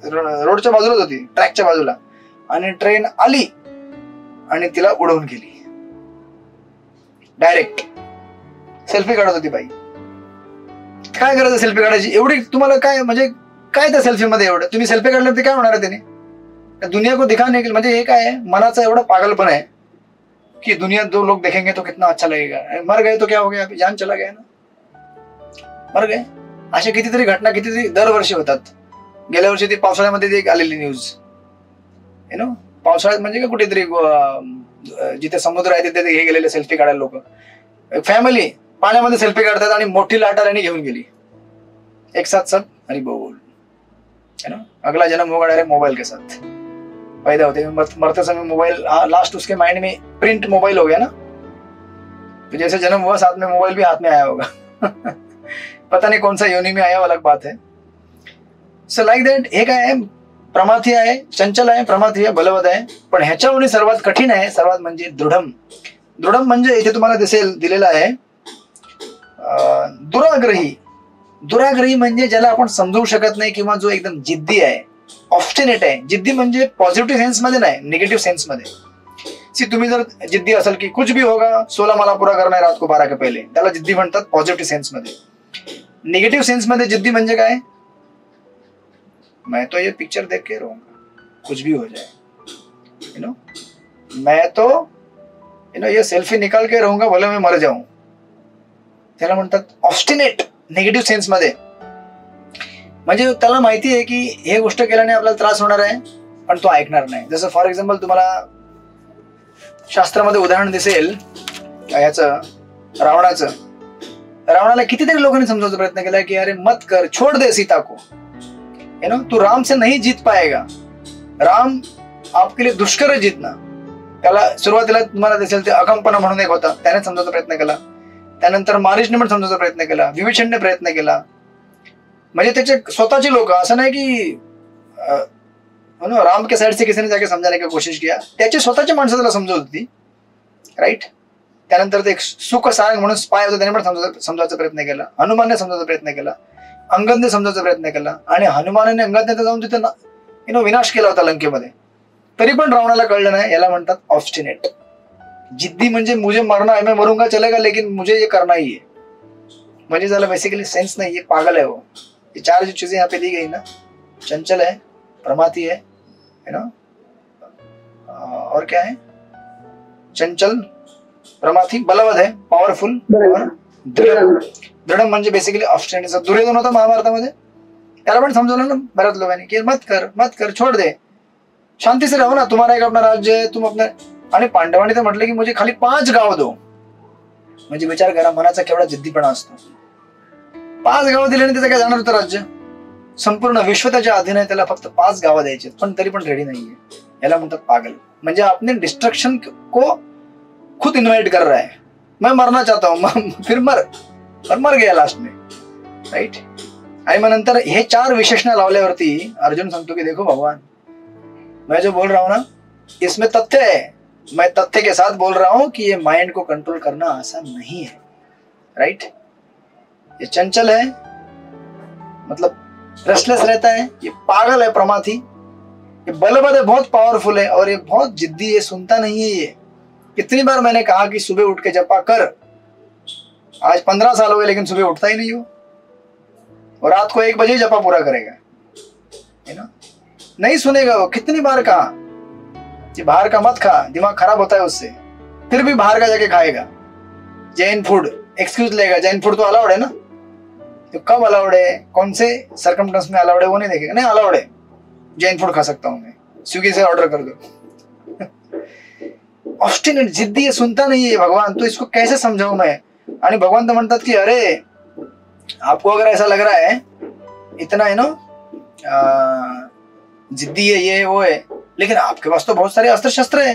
A: रोडच्या बाजूलाच होती, ट्रॅकच्या बाजूला, आणि ट्रेन आली आणि तिला उडवून गेली. डायरेक्ट सेल्फी काढत होती बाई. काय करायचं सेल्फी काढायची एवढी, तुम्हाला काय म्हणजे काय त्या सेल्फी मध्ये एवढं, तुम्ही सेल्फी काढल्यावर काय होणार आहे त्याने, दुनिया को दिखाने के, म्हणजे हे काय आहे, मनाचा एवढा पागलपण आहे की दुनिया दो लोग देखेंगे तो कितना अच्छा लगेगा, मर गए तो क्या हो गया, अभी जान चला गया ना, मर गए. अशा कितीतरी घटना कितीतरी दरवर्षी होतात. गेल्या वर्षी ती पावसाळ्यामध्ये एक आलेली न्यूज, यु नो, पावसाळ्यात म्हणजे का कुठेतरी जिथे समुद्र आहे तिथे हे गेलेले सेल्फी काढायला लोक, फॅमिली पाण्यामध्ये सेल्फी काढतात आणि मोठी लाट आल्याने घेऊन गेली एक साथ सब. अरे बोल, है ना, अगला जन्म होगा डायरेक्ट मोबाइल के साथ पैदा होते, मरते समय मोबाइल, लास्ट उसके माइंड में प्रिंट मोबाइल हो गया ना, तो जैसे जन्म हुआ साथ में मोबाइल भी हाथ में आया होगा. पता नहीं कौन सा योनि में आया, अलग बात है. सो लाइक दॅट हे काय आहे, प्रमाथी आहे, चंचल आहे, प्रमाथी आहे, बलवत आहे. पण ह्याच्याहून सर्वात कठीण आहे, सर्वात म्हणजे दृढम. दृढम म्हणजे इथे तुम्हाला दिसेल दिलेला आहे दुराग्रही. दुराग्रही म्हणजे ज्याला आपण समजू शकत नाही, किंवा जो एकदम जिद्दी आहे, ऑब्स्टिनेट आहे. जिद्दी म्हणजे पॉझिटिव्ह सेन्स मध्ये नाही, निगेटिव्ह सेन्स मध्ये. सी तुम्ही जर जिद्दी असाल की कुछ भी होगा 16 माला पूरा करना है रात को 12 के पहले, त्याला जिद्दी म्हणतात पॉझिटिव्ह सेन्स मध्ये. निगेटिव्ह सेन्स मध्ये जिद्दी म्हणजे काय, मैं तो ये पिक्चर देख के रहूंगा कुछ भी हो जाए, यू नो, मैं तो यू नो ये सेल्फी निकाल के रहूंगा भले मैं मर जाऊं, त्याला म्हणतात ऑब्स्टिनेट निगेटिव्ह सेन्स मध्ये. म्हणजे त्याला माहिती आहे की हे गोष्ट केल्याने आपल्याला त्रास होणार आहे, पण तो ऐकणार नाही. जसं फॉर एक्झाम्पल तुम्हाला शास्त्रामध्ये उदाहरण दिसेल याचं, रावणाचं. रावणाला कितीतरी लोकांनी समजावण्याचा प्रयत्न केला की अरे मत कर, छोड़ दे सीता को, यू नो, तू राम से नहीं जीत पाएगा, राम आपके लिए दुष्कर है जीतना. त्याला सुरुवातीला तुम्हाला दिसेल ते अकंपना म्हणून एक होता, त्याने समजावण्याचा प्रयत्न केला. त्यानंतर मारीशने पण समजावण्याचा प्रयत्न केला, विभीषणने प्रयत्न केला. म्हणजे त्याचे स्वतःचे लोक, असं नाही की राम के साइड से किसी ने जाके समजाने की कोशिश किया, त्याचे स्वतःचे माणसं त्याला समजवत होती, राईट. त्यानंतर ते सुख सारंग म्हणून स्पाय होता, त्याने पण समजावण्याचा प्रयत्न केला. हनुमानने समजावण्याचा प्रयत्न केला, अंगदने समजावण्याचा प्रयत्न केला, आणि हनुमानाने अंगदने जाऊन तिथे यु नो विनाश केला होता लंकेमध्ये. तरी पण रावणाला कळलं नाही. याला म्हणतात ऑब्स्टिनेट. जिद्दी म्हणजे मुझे मरना है, मैं मरूंगा चलेगा लेकिन मुझे ये करना ही है. म्हणजे त्याला बेसिकली सेंस नहीं, ये पागल है वो. ये चार जो चीजें यहाँ पे दी गई ना, चंचल है, प्रमाथी है ना, और क्या है, चंचल, प्रमाथी बलवद आहे, पॉवरफुल, दृढ म्हणजे बेसिकली ऑस्ट्रेलियाचा दुर्योधन होता महाभारतामध्ये. त्याला पण समजवलं ना बऱ्याच लोकांनी की मत कर, छोड दे, शांति से रहो ना, तुम्हारा एक अपना राज्य है, तुम अपने. आणि पांडवांनी तर म्हटलं की मुझे खाली 5 गाव दो. म्हणजे विचार करा मनाचा केवढा जिद्दीपणा असतो. 5 गाव दिल्याने त्याचं काय जाणार होतं राज्य? संपूर्ण विश्व त्याच्या अधीन आहे, त्याला फक्त 5 गावं द्यायचे, पण तरी पण रेडी नाहीये. याला म्हणतात पागल. म्हणजे आपने डिस्ट्रक्शन को खुद इन्वाइट कर रहा है. मैं मरना चाहता हूं, फिर मर गया लास्ट में, राइट. आणि मग नंतर हे 4 विशेषण लावल्यावरती अर्जुन सांगतो की देखो भगवान, मैं जो बोल रहा हूं ना इसमें तथ्य है, मैं तथ्य के साथ बोल रहा हूं कि ये माइंड को कंट्रोल करना आसान नहीं है, राइट. ये चंचल है, मतलब रेस्टलेस रहता है, ये पागल है प्रमाथी, ये बलवद है, बहुत पावरफुल है, और ये बहुत जिद्दी है, सुनता नहीं है. ये कितनी बार मैंने कहा कि सुबह उठ के जपा कर, आज 15 साल हो गए लेकिन सुबह उठता ही नहीं हो, और रात को 1 बजे जपा पूरा करेगा, है ना. नहीं सुनेगा वो. कितनी बार कहा कि बाहर का मत खा, दिमाग खराब होता है उससे, फिर भी बाहर का जाके खाएगा. जैन फूड एक्सक्यूज लेगा, जैन फूड तो अलाउड है ना. तो कब अलाउड है, कौन से सरकमस्टेंस में अलाउड है वो नहीं देखेगा. नहीं अलाउड है, जैन फूड खा सकता हूं मैं, स्विगी से ऑर्डर कर दो. ऑब्स्टिनेट, जिद्दी है, सुनता नहीं है भगवान. तो इसको कैसे समझाऊं मैं. आणि भगवान तो म्हणतात की अरे आपको अगर ऐसा लग रहा है इतना है ना जिद्दी है, ये वो है, लेकिन आपके पास तो बहुत सारे अस्त्र शस्त्र है.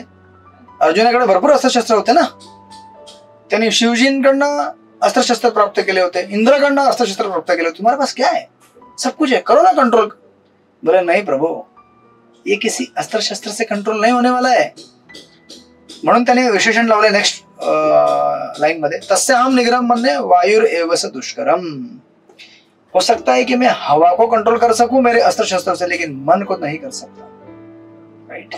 A: अर्जुनाकडे भरपूर अस्त्रशस्त्र होते ना. त्यांनी शिवजींकडनं अस्त्रशस्त्र प्राप्त केले होते, इंद्राकडनं अस्त्रशस्त्र प्राप्त केले होते. तुम्हारे पास क्या है, सब कुछ है, करो ना कंट्रोल. बोले नहीं प्रभु, ये किसी अस्त्र शस्त्र से कंट्रोल नहीं होने वाला है. म्हणून त्याने विशेषण लावले नेक्स्ट लाइन मध्ये, तस्याहम निग्रहम मन्ये वायुरेवस दुष्करम. हो सकता है कि मैं हवा को कंट्रोल कर सकूं मेरे अस्त्र शस्त्र से, लेकिन मन को नहीं कर सकता, राइट.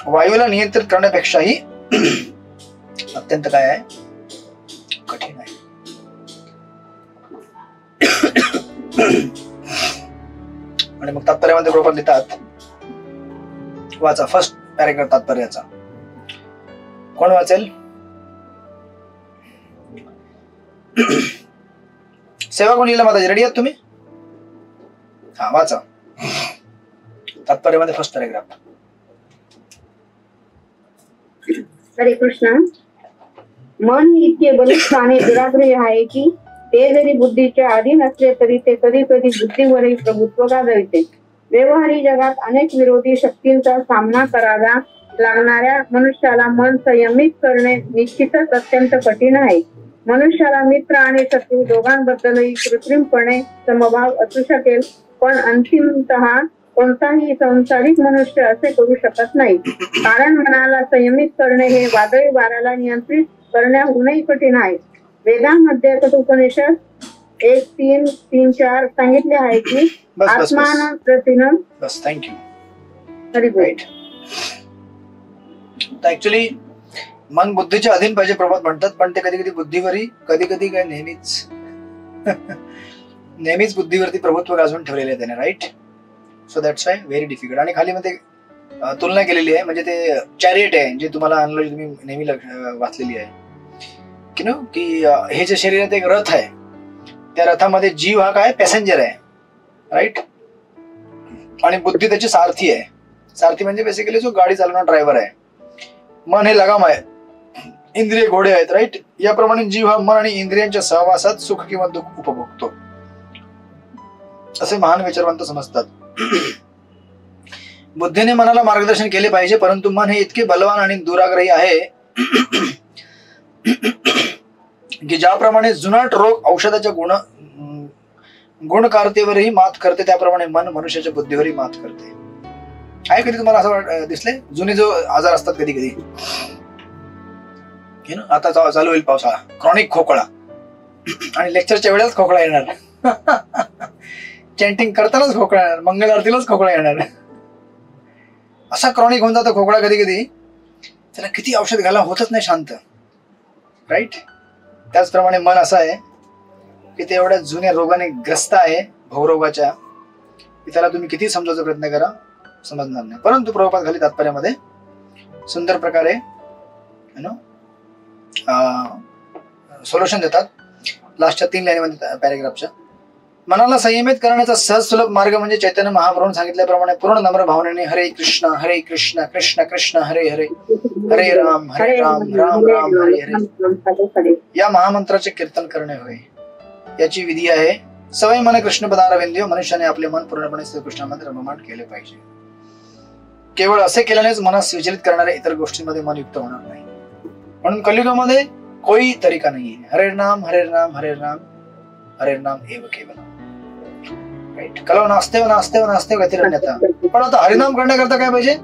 A: वायूला नियंत्रित करण्यापेक्षाही अत्यंत काय आहे, कठीण आहे. आणि मग तात्पर्यामध्ये बरोबर लिहितात, वाचा फर्स्ट पॅरेग्राफ तात्पर्याचा. कोण वाचेल? सेवा कोण लिहिला माताजी? रेडी आहात तुम्ही? हा वाचा तात्पर्यामध्ये फर्स्ट पॅरेग्राफ.
F: हरे कृष्ण. मन हे इतके बलिष्ठ आणि दुराग्रही आहे की ते जरी बुद्धीच्या अधीन असले तरी ते कधी कधी बुद्धीवरही प्रभुत्व गाजविते. व्यवहारी जगात अनेक विरोधी शक्तींचा सामना करावा लागणाऱ्या मनुष्याला मन संयमित करणे निश्चितच अत्यंत कठीण आहे. मनुष्याला मित्र आणि शत्रू दोघांबद्दलही कृत्रिमपणे समभाव असू शकेल, पण अंतिमतः कोणताही संसारिक मनुष्य असे करू शकत नाही. कारण मनाला संयमित करणे हे वादळी वाऱ्याला नियंत्रित करण्याहूनही कठीण आहे. वेदांमध्ये कठोपनिषद 1:3-3-4 सांगितले आहे की आत्मान प्रतिनम.
A: बस, थँक्यू.
F: राईट.
A: ऍक्च्युली मन बुद्धीच्या अधीन पाहिजे प्रभात म्हणतात, पण ते कधी कधी बुद्धीवरही, कधी कधी काय नेहमीच बुद्धीवरती प्रभुत्व गाजवून ठेवलेले आहे त्याने, right. So that's why very difficult. आणि खाली मध्ये तुलना केलेली आहे, म्हणजे ते चॅरियट आहे, जे तुम्हाला अनॉलॉजी तुम्ही नेहमी वाचलेली आहे की नो, की हे जे शरीरात एक रथ आहे, त्या रथामध्ये जीव हा काय पॅसेंजर आहे, राईट. आणि बुद्धी त्याची सारथी आहे. सारथी म्हणजे बेसिकली जो गाडी चालवणारा ड्रायव्हर आहे. मन हे लगाम आहे, इंद्रिय घोडे आहेत, राईट. याप्रमाणे जीव हा मन आणि इंद्रियांच्या सहवासात सुख किंवा दुःख उपभोगतो, असे महान विचारवंत समजतात. बुद्धीने मनाला मार्गदर्शन केले पाहिजे, परंतु मन हे इतके बलवान आणि दुराग्रही आहे की ज्याप्रमाणे जुनाट रोग औषधाच्या गुणकारतेवरही मात करते, त्याप्रमाणे मन मनुष्याच्या बुद्धीवरही मात करते. आहे कधी तुम्हाला असं दिसले जुने जो आजार असतात कधी कधी, आता चालू होईल पावसाळा, क्रॉनिक खोकळा, आणि लेक्चरच्या वेळेस खोकळा येणार, चॅन्टिंग करतानाच खोकळा येणार, मंगल आरतीलाच खोकळा येणार, असा क्रॉनिक होऊन जातो खोकळा कधी कधी. त्याला किती औषध घाला होतच नाही शांत, राईट. त्याचप्रमाणे मन असं आहे की ते एवढ्या जुन्या रोगाने ग्रस्त आहे, भवरोगाच्या, की त्याला तुम्ही किती समजायचा प्रयत्न करा समजणार नाही. परंतु प्रभुपाद खाली तात्पर्यामध्ये सुंदर प्रकारे सोल्युशन देतात लास्टच्या 3 लाईनीमध्ये पॅरेग्राफच्या. मनाला संयमित करण्याचा सहज सुलभ मार्ग म्हणजे चैतन्य महाप्रभूंनी सांगितल्याप्रमाणे पूर्ण नम्र भावनेने हरे कृष्ण कृष्ण कृष्ण हरे हरे हरे राम राम राम हरे हरे या महामंत्राचे कीर्तन करणे होय. याची विधी आहे सवय मन कृष्ण पदारविंदो. मनुष्याने आपले मन पूर्णपणे श्रीकृष्णामध्ये रममाण केले पाहिजे. केवळ असे केल्यानेच मनास विचलित करणाऱ्या इतर गोष्टींमध्ये मन युक्त होणार नाही. म्हणून कलियुगामध्ये कोई तरीका नाहीये. हरे नाम हरे नाम हरे नाम हरे नाम एव केवल. राईट. कलव नास्ते गतिरन्यथा. पण आता हरिनाम करण्याकरता काय पाहिजे?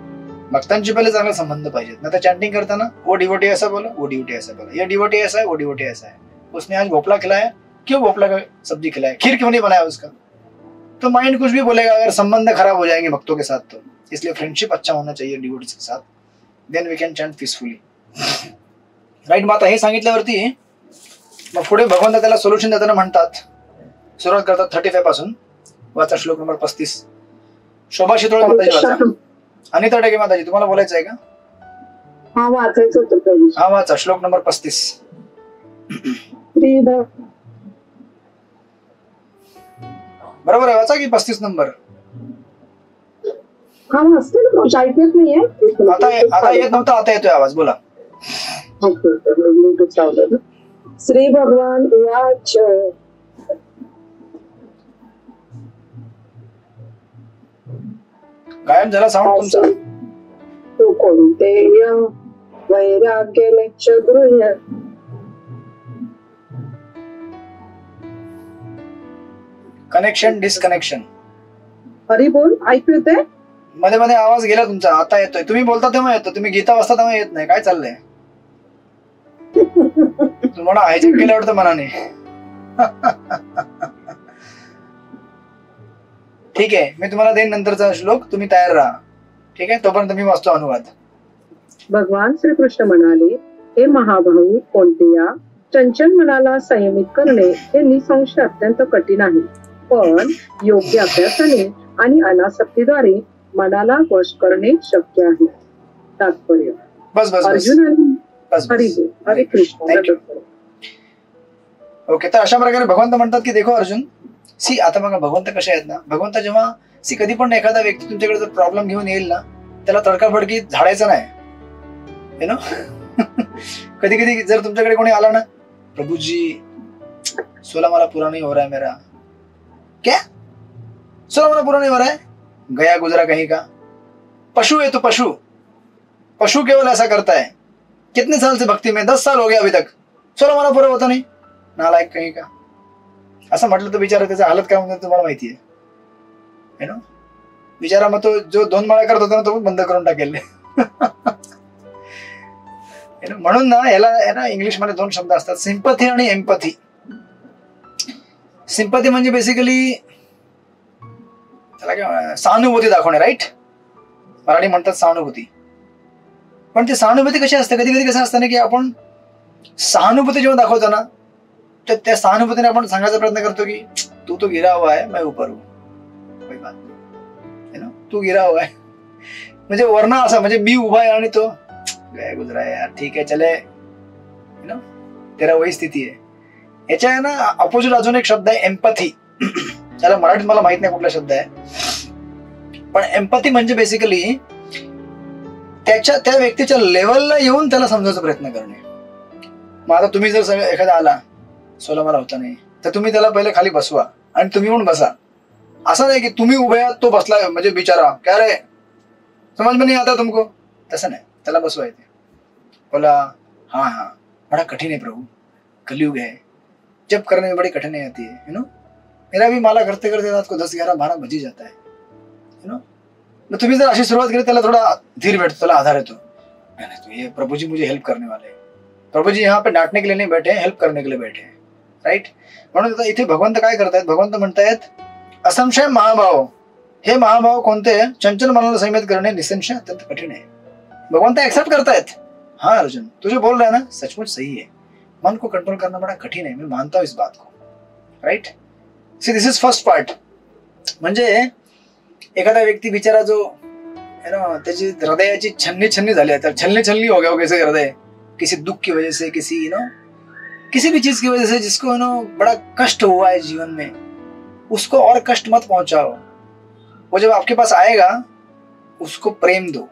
A: भक्तांची पहिले चांगले संबंध पाहिजेत. ना तर चॅन्टिंग करताना वो डिवोटी ऐसा बोला, वो डिवोटी ऐसा बोला, ये डिवोटी ऐसा है, वो डिवोटी ऐसा है, उसने आज भोपला खिलाया, क्यों भोपला का सब्जी खिलाया, खीर क्यों नहीं बनाया उसका. तो माइंड कुछ भी बोलेगा अगर संबंध खराब हो जाएंगे भक्तों के साथ. तो इसलिए फ्रेंडशिप अच्छा होना चाहिए डिवोटीज के साथ. Then we can chant peacefully. Right. मग आता हे सांगितल्यावरती मग पुढे भगवंत त्याला सोल्युशन देताना म्हणतात, सुरुवात करतात 35 पासून. वाचा श्लोक नंबर 35. शोभा शितोळे माताजी वाचा. अनिता टेके माताजी तुम्हाला बोलायचं आहे का?
C: हा वाचायचं होतं प्रभू.
A: हा वाचा श्लोक नंबर 35. बरोबर आहे. वाचा की 35 नंबर.
C: हा वाचते ना प्रभू. ऐकत नाहीये.
A: आता येत नव्हता, आता येतोय आवाज. बोला.
C: श्री भगवान उवाच
A: गायब झाला साऊंड तुमचा.
C: तो कोणते वैराग्य लक्ष गृह्य.
A: Connection disconnection.
C: हरी बोल. ऐकू येते?
A: मध्ये मध्ये आवाज गेला तुमचा. आता येतोय. तुम्ही बोलता तेव्हा येतो, तुम्ही गीता वाचता तेव्हा येत नाही. काय चाललंय? तुम्हाला हायजेक केलं वाटतं मनाने. ठीक आहे, मी तुम्हाला देईन नंतरचा श्लोक. तुम्ही तयार राहा. ठीक आहे, तोपर्यंत मी वाचतो अनुवाद.
C: भगवान श्रीकृष्ण म्हणाले, हे महाभाऊ, कोणत्या चंचल मनाला संयमित करणे हे निसंशय अत्यंत कठीण आहे. पण योग्य अभ्यासाने आणि अनासक्तीद्वारे मनाला वश करणे शक्य आहे. तात्पर्य.
A: बस बस
C: अर्जुनाने
A: बस
C: हरे कृष्ण.
A: ओके. तर अशा प्रकारे भगवंत म्हणतात की देखो अर्जुन, सी आता बघा भगवंत कसे आहेत ना. भगवंत जेव्हा कधी पण एखादा व्यक्ती तुमच्याकडे जर प्रॉब्लेम घेऊन येईल ना, त्याला तडकाफडकी झाडायचं नाही. You know. कधी कधी जर तुमच्याकडे कोणी आला ना, प्रभूजी 16 मला पूरा नहीं हो रहा है मेरा. क्या 16 मला पूरा नहीं हो रहा है? गया गुजरा कहीं का. पशु है तो पशु केवल ऐसा करता है. कितने साल से भक्ति में? 10 साल हो गया अभी तक. 16 मला पूरा होता नहीं. नालायक कहीं का. असं म्हटलं तर बिचारा त्याची हालत काय म्हणते तुम्हाला माहिती आहे. You know. बिचारा मग तो जो 2 माळा करत होता ना, तो बंद करून टाकेल. म्हणून ना याला इंग्लिश मध्ये 2 शब्द असतात, सिंपथी आणि एम्पथी. सिंपथी म्हणजे बेसिकली त्याला काय सहानुभूती दाखवणे. राईट. मराठी म्हणतात सहानुभूती. पण ती सहानुभूती कशी असते? कधी कधी कसं असतं ना की आपण सहानुभूती जेव्हा दाखवतो ना, तर त्या सहानुभूतीने आपण सांगायचा प्रयत्न करतो की तू तो गिरा हुआ है, मैं ऊपर हूं, कोई बात नहीं. तू गिरा हुआ है म्हणजे वरना असा, म्हणजे मी उभा आहे आणि तो गया गुजरा है यार, ठीक है चले. तेरा वही स्थिती आहे. याच्या आहे ना अपोजिट अजून एक शब्द आहे एम्पथी. त्याला मराठीत मला माहित नाही कुठला शब्द आहे, पण एम्पथी म्हणजे बेसिकली त्या व्यक्तीच्या लेवलला येऊन त्याला समजायचा प्रयत्न करणे. मग आता तुम्ही जर एखादा आला, 16 मला होता नाही, तर तुम्ही त्याला पहिले खाली बसवा आणि तुम्ही पण बसा. असं नाही की तुम्ही उभे आहात तो बसला म्हणजे बिचारा क्या रे समझ में नहीं आता तुमको. तसं नाही, त्याला बसवायचे. बोला हाँ बड़ा कठिन है प्रभु, कलयुग है, जब करने में बड़ी कठिनाई आती है. You know. मेरा भी माला करते करते रात को 10, 11, 12 बज ही जाता है. You know. मग तुम्ही जर अशी सुरुवात केली, त्याला थोडा धीर भेटतो, त्याला आधार येतो. तो ये प्रभु जी मुझे हेल्प करने वाले हैं. प्रभु जी यहाँ पे डांटने के लिए नहीं बैठे हैं, हेल्प करने के लिए बैठे हैं. राईट. म्हणून आता इथे भगवंत काय करतायत? भगवंत म्हणतायत असंशय महाभाव. हे महाभाव कोणते? चंचल मनाला संयमित करणे निसंशय अत्यंत कठिन है. भगवंत एक्सेप्ट करतायत. हाँ अर्जुन, तुझे बोल रहा है ना, सचमुच सही है. मन को कंट्रोल करना बड़ा कठिन है, मैं मानता हूं इस बात को. Right. See this is first part. म्हणजे एखादा व्यक्ती बिचारा जो ना त्याची हृदयाची छन्नी झाली है, छलनी हो गया हो कैसे हृदय, किसी दुख की वजह से, किसी किसी भी चीज की वजह से जिसको बड़ा कष्ट हुआ है जीवन में, उसको और कष्ट मत पहुंचाओ। वो जब आपके पास आएगा उसको प्रेम दो,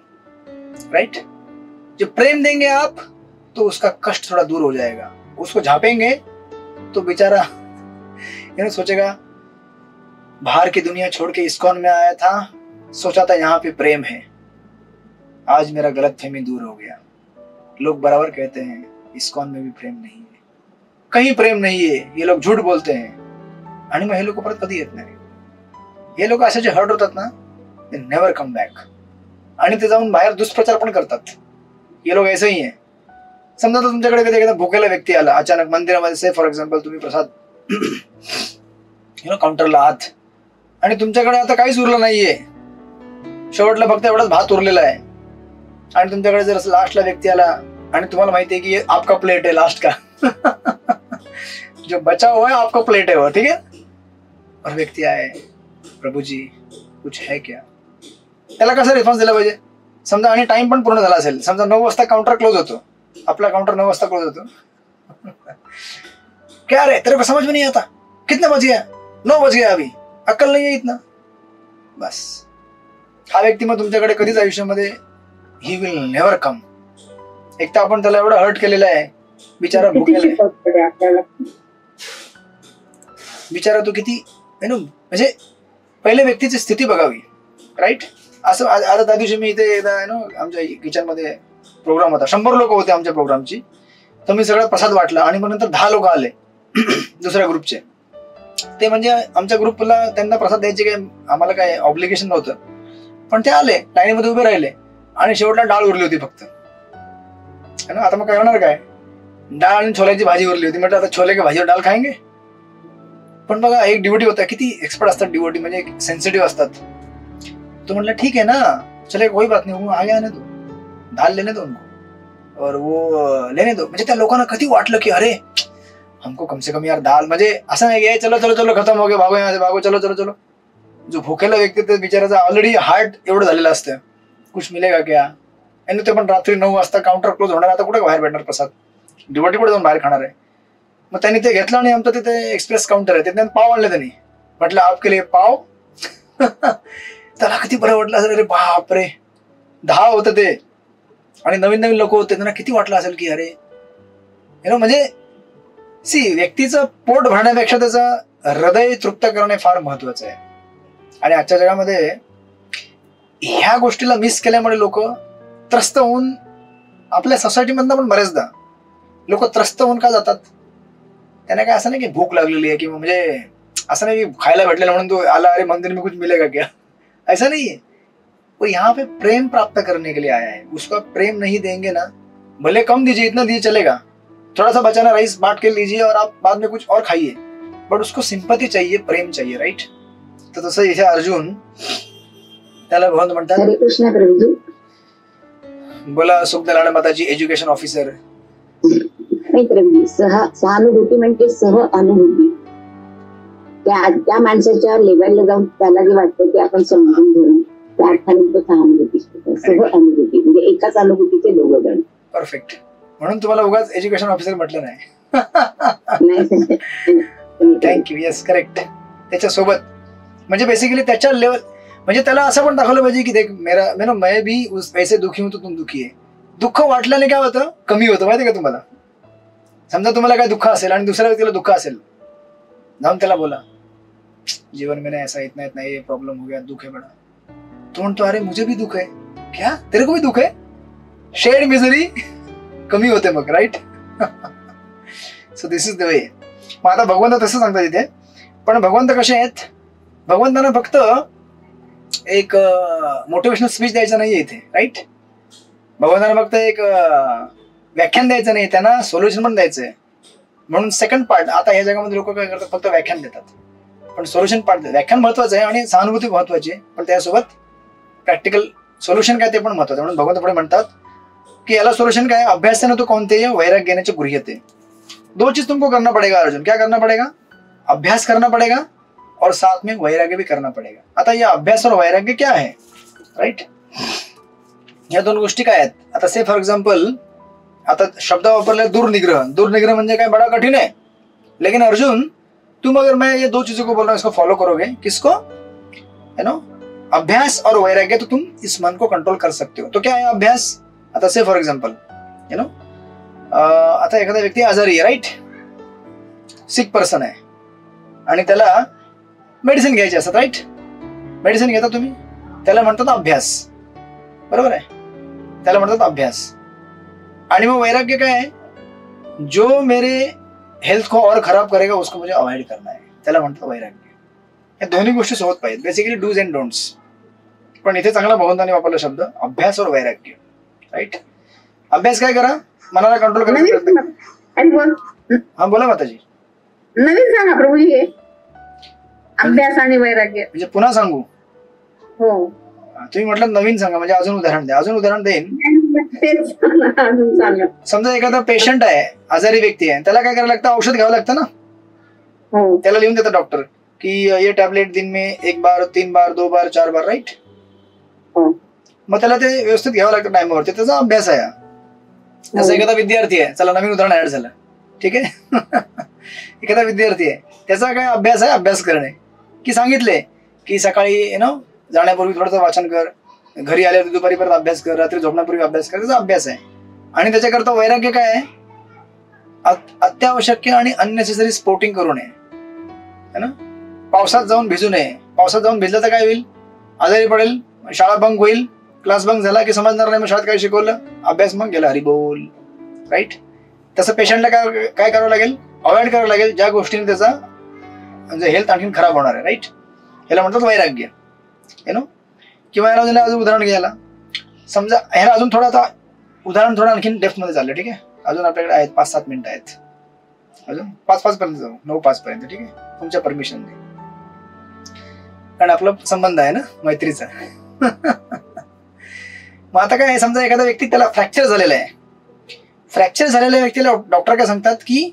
A: राइट। जब प्रेम देंगे आप तो उसका कष्ट थोड़ा दूर हो जाएगा। उसको झापेंगे तो बेचारा सोचेगा बाहर की दुनिया छोड़ के इस्कॉन में आया था, सोचा था यहाँ पे प्रेम है, आज मेरा गलतफहमी दूर हो गया। लोग बराबर कहते हैं इस्कॉन में भी प्रेम नहीं है, कहीं प्रेम नहीं है, ये लोग झूठ बोलते हैं। आणि मग हे लोक परत कधी येत नाही। हे लोक असे जे हर्ट होतात ना, ते नेव्हर कम बॅक, आणि ते जाऊन बाहेर दुष्प्रचार पण करतात। ये लोग ऐसे ही हैं। समजा तो तुमच्याकडे कधी एखादा भुकेला व्यक्ती आला अचानक मंदिरामध्ये, से फॉर एक्झाम्पल तुम्ही प्रसाद काउंटरला आहात आणि तुमच्याकडे आता काहीच उरलं नाहीये, शेवटला फक्त एवढाच भात उरलेला आहे, आणि तुमच्याकडे जर लास्टला व्यक्ती आला आणि तुम्हाला माहिती है कि ये आपका प्लेट है लास्ट का जो बचा हुआ है आपका प्लेट है वो, ठीक है। और व्यक्ती आए, प्रभु जी कुछ है क्या, त्याला कसा रिस्पॉन्स दिला पाहिजे। समजा आणि टाइम पण पूर्ण झाला असेल, समजा 9 वाजता काउंटर क्लोज होतो, आपला काउंटर 9 वाजता क्लोज होतो क्या रे तेरे को समझ में नहीं आता, कितने बज गया, 9 बज गया, अभी अक्कल नहीं है इतना, बस। हा व्यक्ती मग तुमच्याकडे कधीच आयुष्यामध्ये ही विल नेव्हर कम। एक तर आपण त्याला एवढं हर्ट केलेलं आहे, बिचारा भुकेला आहे, बिचारा तो किती म्हणजे पहिले व्यक्तीची स्थिती बघावी, राईट। असं आता त्या दिवशी मी इथे आमच्या किचन मध्ये प्रोग्राम होता, 100 लोक होते आमच्या प्रोग्रामची, तर मी सगळा प्रसाद वाटला आणि मग नंतर 10 लोक आले दुसऱ्या ग्रुपचे। ते म्हणजे आमच्या ग्रुपला त्यांना प्रसाद द्यायचे काय आम्हाला काय ऑब्लिगेशन नव्हतं, पण ते आले, लाईनीमध्ये उभे राहिले आणि शेवटला डाळ उरली होती फक्त, है ना। आता मग काय होणार, काय डाळ आणि छोल्याची भाजी उरली होती, म्हटलं आता छोले की भाजीवर डाळ खाएंगे। पण बघा एक डिवोटी होता, किती एक्सपर्ट असतात डिवोटी, म्हणजे सेन्सिटिव्ह असतात। तो म्हटलं ठीक है ना, चले कोई बात नहीं, वो आगे आने दो, दाल लेने दो उनको और वो लेने दो। म्हणजे त्या लोकांना कधी वाटलं की अरे हमको कम से कम यार दाल, म्हणजे असं नाही की चलो चलो चलो खत्म हो गया, भागो यहाँ से भागो, चलो चलो चलो। जो भुकेला व्यक्ती ते बिचाराचा ऑलरेडी हार्ट एवढं झालेलं असतं, कुछ मिलेगा क्या, आणि ते पण रात्री 9 वाजता काउंटर क्लोज होणार, आता कुठे बाहेर भेटणार प्रसाद, डिवोटी कुठे जाऊन बाहेर खाणार आहे। मग त्यांनी ते घेतलं आणि आमचं तिथे एक्सप्रेस काउंटर आहे, तिथे पाव आणले त्यांनी, म्हटलं आपके लिए पाव त्याला किती बरं वाटलं असेल, अरे बापरे 10 होतं ते आणि नवीन नवीन लोक होते, त्यांना किती वाटलं असेल की अरे म्हणजे सी व्यक्तीचं पोट भरण्यापेक्षा त्याचं हृदय तृप्त करणे फार महत्वाचं आहे। आणि आजच्या जगामध्ये ह्या गोष्टीला मिस केल्यामुळे लोक त्रस्त होऊन, आपल्या सोसायटीमधनं पण बरेचदा लोक त्रस्त होऊन का जातात, त्यांना काय असं नाही की भूक लागलेली आहे किंवा म्हणजे असं नहीं कि खायला भेटलेलं म्हणून तो आला, अरे मंदिर में कुछ मिलेगा क्या, ऐसा नहीं है। वो यहाँ पे प्रेम प्राप्त करने के लिए आया है, उसका प्रेम नहीं देंगे ना, भले कम दीजिए, इतना दीजिए चलेगा, थोड़ा सा बचाना राइस बांट के लीजिए और आप बाद में कुछ और खाइए, बट उसको सिंपथी चाहिए, प्रेम चाहिए, राइट। तो तसं इथे अर्जुन त्याला भगवंत म्हणतात,
F: हरे कृष्ण प्रभुजी।
A: बोला सुखदलाल माताजी, एज्युकेशन ऑफिसर।
F: नाही प्रभुजी, सहानुभूती म्हणजे सह अनुभूती, त्या माणसाच्या लेवलला जाऊन त्याला जे वाटतं ते आपण समजून घेऊन त्या अर्थाने तो सहानुभूती, सह अनुभूती म्हणजे एकाच अनुभूतीचे 2 जण।
A: परफेक्ट, म्हणून तुम्हाला उगाच एज्युकेशन ऑफिसर म्हटलं नाही। Thank you, yes correct. त्याच्यासोबत म्हणजे बेसिकली त्याच्या लेवल, म्हणजे त्याला असं पण दाखवलं पाहिजे की देख मेरा मैं भी उस ऐसे दुखी हूं तो तुम दुखी है। दुःख वाटल्याने काय होतं, कमी होतं माहिती का तुम्हाला। समजा तुम्हाला काय दुःख असेल आणि दुसऱ्या व्यक्तीला दुःख असेल, जाऊन त्याला बोला जीवन में ऐसा इतना ये प्रॉब्लम हो गया, दुख है बड़ा। तो म्हणतो अरे मुझे भी दुख है, क्या तेरे को भी दुख है, शेअर्ड मिजरी कमी होते मग, right. So this is the way. मग आता भगवंत तसं सांगतात इथे, पण भगवंत कसे आहेत, भगवंतांना फक्त एक मोटिवेशनल स्पीच द्यायचं नाहीये इथे, राईट। भगवंतांना फक्त एक व्याख्यान द्यायचं नाही, त्यांना सोल्युशन पण द्यायचंय। म्हणून सेकंड पार्ट, आता या जगामध्ये लोक काय करतात, फक्त व्याख्यान देतात, पण सोल्युशन पार्ट, व्याख्यान महत्वाचं आहे आणि सहानुभूती महत्वाची आहे, पण त्यासोबत प्रॅक्टिकल सोल्युशन काय ते पण महत्वाचं। म्हणून भगवंत पुढे म्हणतात कि याला सोल्यूशन क्या है, अभ्यास से ना तो कौनते हैं वैराग्य ने गृह्यते। 2 चीज तुमको करना पड़ेगा अर्जुन, क्या करना पड़ेगा, अभ्यास करना पड़ेगा और साथ में वैराग्य भी करना पड़ेगा। आता ये अभ्यास और वैराग्य क्या है, राइट। ह्या दोन गोष्टी काय आहेत? आता से फॉर एक्झाम्पल, आता शब्द वापरले दूरनिग्रह. दूरनिग्रह म्हणजे काय? बड़ा कठिन है. लेकिन अर्जुन, तुम अगर मैं ये दो चीजों को बोल रहा हूँ, इसको फॉलो करोगे, किसको? यू नो, अभ्यास और वैराग्य, तो तुम इस मन को कंट्रोल कर सकते हो. तो क्या है अभ्यास? आता से फॉर एक्झाम्पल, यू नो, आता एखादा व्यक्ती आजारी आहे, राईट, सिक पर्सन आहे आणि त्याला मेडिसिन घ्यायची असतात, राईट. मेडिसिन घेता तुम्ही, त्याला म्हणतात अभ्यास, बरोबर आहे, त्याला म्हणतात अभ्यास. आणि मग वैराग्य काय आहे? जो मेरे हेल्थ को और खराब करेगा उसको मुझे अवॉइड करना है, त्याला म्हणतात वैराग्य. या दोन्ही गोष्टी सोबत पाहिजेत, बेसिकली डूज अँड डोंट्स. पण इथे चांगला भगवंताने वापरला शब्द अभ्यास और वैराग्य, राईट. अभ्यास काय करा? मनाला कंट्रोल करा. हा, बोला माताजी.
F: नवीन सांगा प्रभूजी हे अभ्यास आणि वैराग्य.
A: म्हणजे पुन्हा सांगू?
F: हो,
A: तुम्ही म्हटलं नवीन सांगा, म्हणजे अजून उदाहरण द्या. अजून उदाहरण देईन.
F: तेच अजून सांगा.
A: समजा एखादा पेशंट आहे, आजारी व्यक्ती आहे, त्याला काय करायला लागतं? औषध घ्यावं लागतं ना.
F: हो,
A: त्याला लिहून देतात डॉक्टर की ये टॅबलेट दिन में 1 बार, 3 बार, 2 बार, 4 बार, राईट.
F: हो.
A: मग त्याला ते व्यवस्थित घ्यावं लागतं टाइमवरती. त्याचा अभ्यास आहे. जसं एखादा विद्यार्थी आहे, चला नवीन उदाहरण ऍड झालं, ठीक आहे. एखादा विद्यार्थी आहे, त्याचा काय अभ्यास आहे? अभ्यास करणे. की सांगितले की सकाळी यु नो जाण्यापूर्वी थोडंसं वाचन कर, घरी आल्यावर दुपारी परत अभ्यास कर, रात्री झोपण्यापूर्वी अभ्यास कर. त्याचा अभ्यास आहे. आणि त्याच्याकरता वैराग्य काय आहे? अत्यावश्यक आणि अननेसेसरी स्पोर्टिंग करू नये, है ना. पावसात जाऊन भिजू नये. पावसात जाऊन भिजलं तर काय होईल? आजारी पडेल, शाळा बंक होईल, क्लास बंक झाला की समजणार नाही मग शाळेत काय शिकवलं, अभ्यास मग गेला हरिबोल, राईट. तसं पेशंटला काय करावं लागेल? अवॉइड करावं लागेल ज्या गोष्टीने त्याचा म्हणजे हेल्थ आणखी खराब होणार आहे, राईट. याला म्हणतात वैराग्य, यु नो. किंवा याला अजून उदाहरण घ्यायला, समजा ह्याला अजून थोडं आता उदाहरण थोडं आणखी डेप्थ मध्ये चाललं, ठीक आहे. अजून आपल्याकडे आहेत 5-7 मिनिटं आहेत, अजून 5 पर्यंत जाऊ, 9-5 पर्यंत, ठीक आहे, तुमच्या परमिशनने, कारण आपला संबंध आहे ना मैत्रीचा. मग आता काय, समजा एखादा व्यक्ती त्याला फ्रॅक्चर झालेला आहे. फ्रॅक्चर झालेल्या व्यक्तीला डॉक्टर काय सांगतात की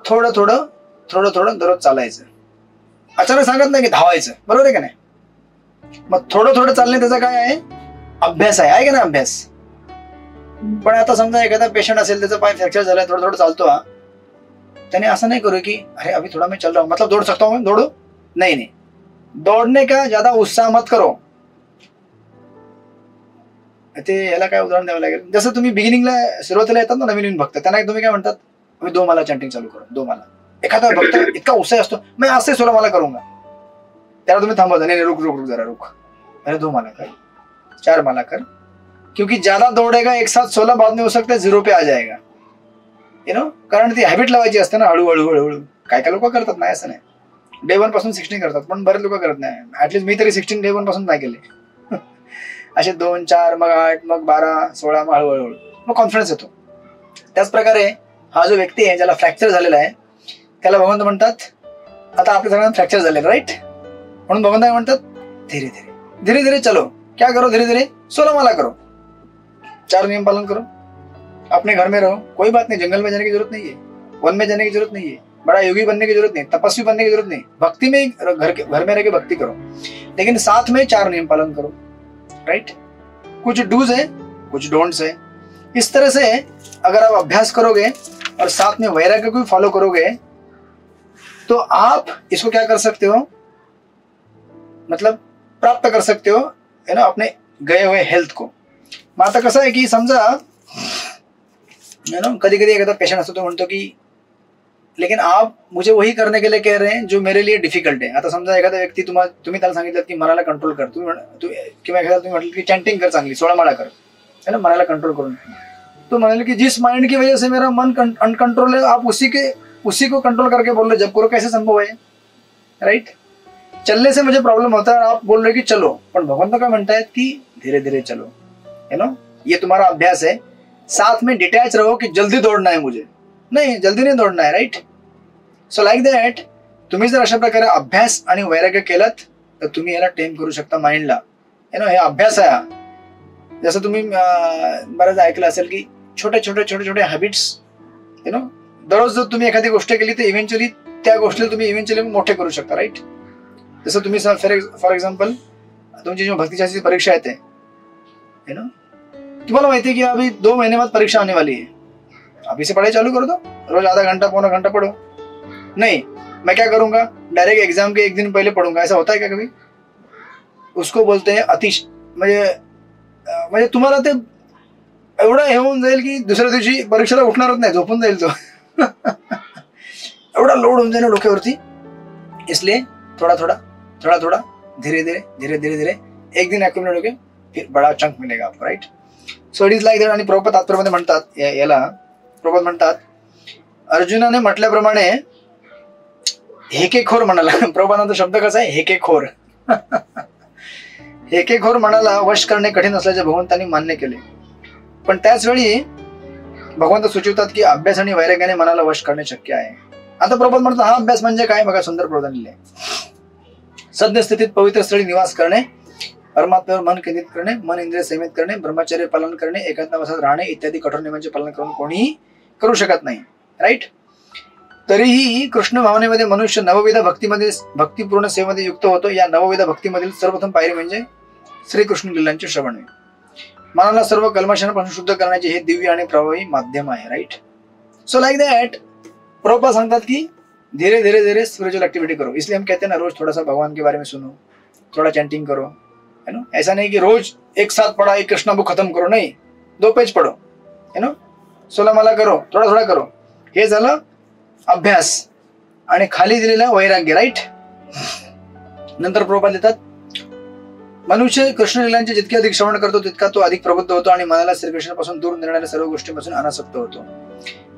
A: थोडं थोडं दररोज चालायचं. अचानक सांगत नाही की धावायचं, बरोबर आहे का नाही. मग थोडं चालणे त्याचा काय आहे? अभ्यास आहे का नाही? अभ्यास. पण आता समजा एखादा पेशंट असेल, त्याचा पाय फ्रॅक्चर झालाय, थोडं चालतो, हा, त्याने असं नाही करू की अरे अभी थोड़ा मैं चल रहा हूं, मतलब दौड़ सकता हूं, दौड़ो. नहीं, दौड़ने का ज्यादा उत्साह मत करो. ते याला काय उदाहरण द्यावं लागेल? जसं तुम्ही बिगिनिंगला सुरुवातीला येतात ना नवीन भक्त, त्यांना तुम्ही काय म्हणतात? अभी 2 माला चॅन्टिंग चालू करो, 2 माला. एखादा भक्त इतका उत्साह असतो, मैं आज से 16 माला करूंगा, त्याला तुम्ही थांबवता, नाही रुक जरा रुक, अरे 2 माला कर, 4 माला कर, क्योंकि ज्यादा दौड़ेगा एक साथ 16 बाद में हो सकता है 0 पे आ जाएगा, यु नो. कारण ती हॅबिट लावायची असते ना, हळूहळू. काय लोक करतात नाही असं नाही, डे 1 पासून 16 करतात, पण बरेच लोक करत नाही. ऍटलीस्ट मी तरी 16 डे 1 पासून नाही केले. असे 2, 4, मग 8, मग 12, 16, मग हळूहळू मग कॉन्फिडन्स येतो. त्याच प्रकारे हा जो व्यक्ती आहे ज्याला फ्रॅक्चर झालेला आहे, त्याला भगवंत म्हणतात, आता आपल्या सगळ्यांना फ्रॅक्चर झालेलं, राईट. म्हणून भगवंत काय म्हणतात? धीरे धीरे चलो. क्या करो? धीरे धीरे 16 माला करो, 4 नियम पालन करो, अपने घर में रहो, कोई बात नहीं, जंगल में जाने की जरूरत नहीं है, वन में जाने की जरूरत नहीं है, बड़ा योगी बनने की जरूरत नहीं, तपस्वी बनने की जरूरत नहीं, भक्ति में घर में रह के भक्ति करो, लेकिन साथ में 4 नियम पालन करो, राइट. कुछ डूज है, कुछ डोंट्स है. इस तरह से अगर आप अभ्यास करोगे और साथ में वैराग्य को भी फॉलो करोगे तो आप इसको क्या कर सकते हो, मतलब प्राप्त कर सकते हो, है ना, अपने गए हुए हेल्थ को. मग आता कसं आहे की समजा कधी कधी एखादा पेशंट असतो, तो म्हणतो की लेकिन आप मुझे वही करने के लिए कह रहे हैं जो मेरे लिए डिफिकल्ट है. आता समजा एखादा व्यक्ती तुम्ही त्याला सांगितलं की मनाला कंट्रोल कर, किंवा एखादा तुम्ही म्हटलं की चॅन्टिंग कर, चांगली 16 माळा कर, है ना, मनाला कंट्रोल करून. तो म्हणाले कि जिस माइंड की वजह से मेरा मन अनकंट्रोल है, आप उसी को कंट्रोल करके बोल रहे जब करो, कैसे संभव है, राइट. चलने से मुझे प्रॉब्लम होता है और आप बोल रहे कि चलो, पण भगवंत का म्हणता है कि धीरे धीरे चलो, है ना, ये तुम्हारा अभ्यास है. साथ में डिटैच रहो कि जल्दी दौड़ना है मुझे, नाही, जल्दी नाही दौड़ना है, राइट. सो लाईक दॅट तुम्ही जर अशा प्रकारे अभ्यास आणि वैराग्य केलात तर तुम्ही याला टेम करू शकता माइंडला, है ना. हे अभ्यास आहे. जसं तुम्ही बरंच ऐकलं असेल की छोटे हॅबिट्स, यु नो, दररोज जर तुम्ही एखादी गोष्ट केली तर इव्हेंच्युअली त्या गोष्टीला तुम्ही इव्हेंच्युअली मोठे करू शकता, राईट. जसं तुम्ही फॉर एक्झाम्पल तुमची जेव्हा भक्तीची परीक्षा येते है ना। तुम्हाला माहिती है कि अभी 2 महीने बाद परीक्षा आने वाली है, अभी से पढ़ाई चालू कर दो, रोज आधा घंटा पौना घंटा पढ़ो। नहीं, मैं क्या करूंगा, डायरेक्ट एग्जाम के 1 दिन पहले पढ़ूंगा, ऐसा होता है क्या कभी? उसको बोलते हैं म्हणजे तुम्हाला ते एवढं हे होऊन जाईल की दुसऱ्या दिवशी परीक्षेला उठणारच नाही, झोपून जाईल तो एवढा लोड होऊन जाईल डोक्यावरती। इसलिए थोड़ा थोड़ा धीरे धीरे एक दिन अक्युमुलेट होके फिर बड़ा चंक मिलेगा आपको, right. So it is like that. आणि प्रभुपाद तात्पर्यामध्ये म्हणतात याला, प्रभुपाद म्हणतात अर्जुनाने म्हटल्याप्रमाणे हेकेखोर म्हणाला, प्रभुपादांचा शब्द कसा आहे, हेकेखोर हेकेखोर मनाला वश करणे कठीण असल्याचे भगवंतांनी मान्य केले, पण त्याच वेळी भगवंत सुचवतात की अभ्यास आणि वैराग्याने मनाला वश करणे शक्य आहे। आता प्रभुपाद म्हणतात हा अभ्यास म्हणजे काय, बघा सुंदर प्रबोधन लिहिले, सद्य स्थितीत पवित्र स्थळी निवास करणे, परमात्म्यावर मन केंद्रित करणे, मन इंद्रिय संयमित करणे, ब्रह्मचर्य पालन करणे, एकांतावासात राहणे इत्यादी कठोर नियमांचे पालन करून कोणीही करू शकत नाही, राईट। तरीही कृष्ण भावनेमध्ये मनुष्य नवविध भक्तीमध्ये, भक्तिपूर्ण सेवेमध्ये युक्त होतो। या नवविध भक्तीमधील सर्वप्रथम पायरी म्हणजे श्रीकृष्ण लीलांचे श्रवण, मनाला सर्व कल्मशांपासून शुद्ध करण्याचे हे दिव्य आणि प्रभावी माध्यम आहे, right. So like that Prabhupada सांगतात की धीरे धीरे स्पिरिचुअल एक्टिविटी करो। इसलिए हम कहते हैं ना, रोज थोड़ा सा भगवान के बारे में सुनो, थोड़ा चैंटिंग करो, है ना। ऐसा नहीं कि रोज एक साथ पढ़ा, एक कृष्णा बुक खत्म करो, नहीं, 2 पेज पढ़ो, है ना, 16 माला करो, थोड़ा करो। हे झालं अभ्यास आणि खाली दिलेला वैराग्य, राईट। नंतर प्रभुपाद लिहितात मनुष्य कृष्णलीलांचे जितके अधिक श्रवण करतो तितका तो अधिक प्रबुद्ध होतो आणि मनाला श्रीकृष्णापासून दूर नेणाऱ्या सर्व गोष्टींपासून अनासक्त होतो।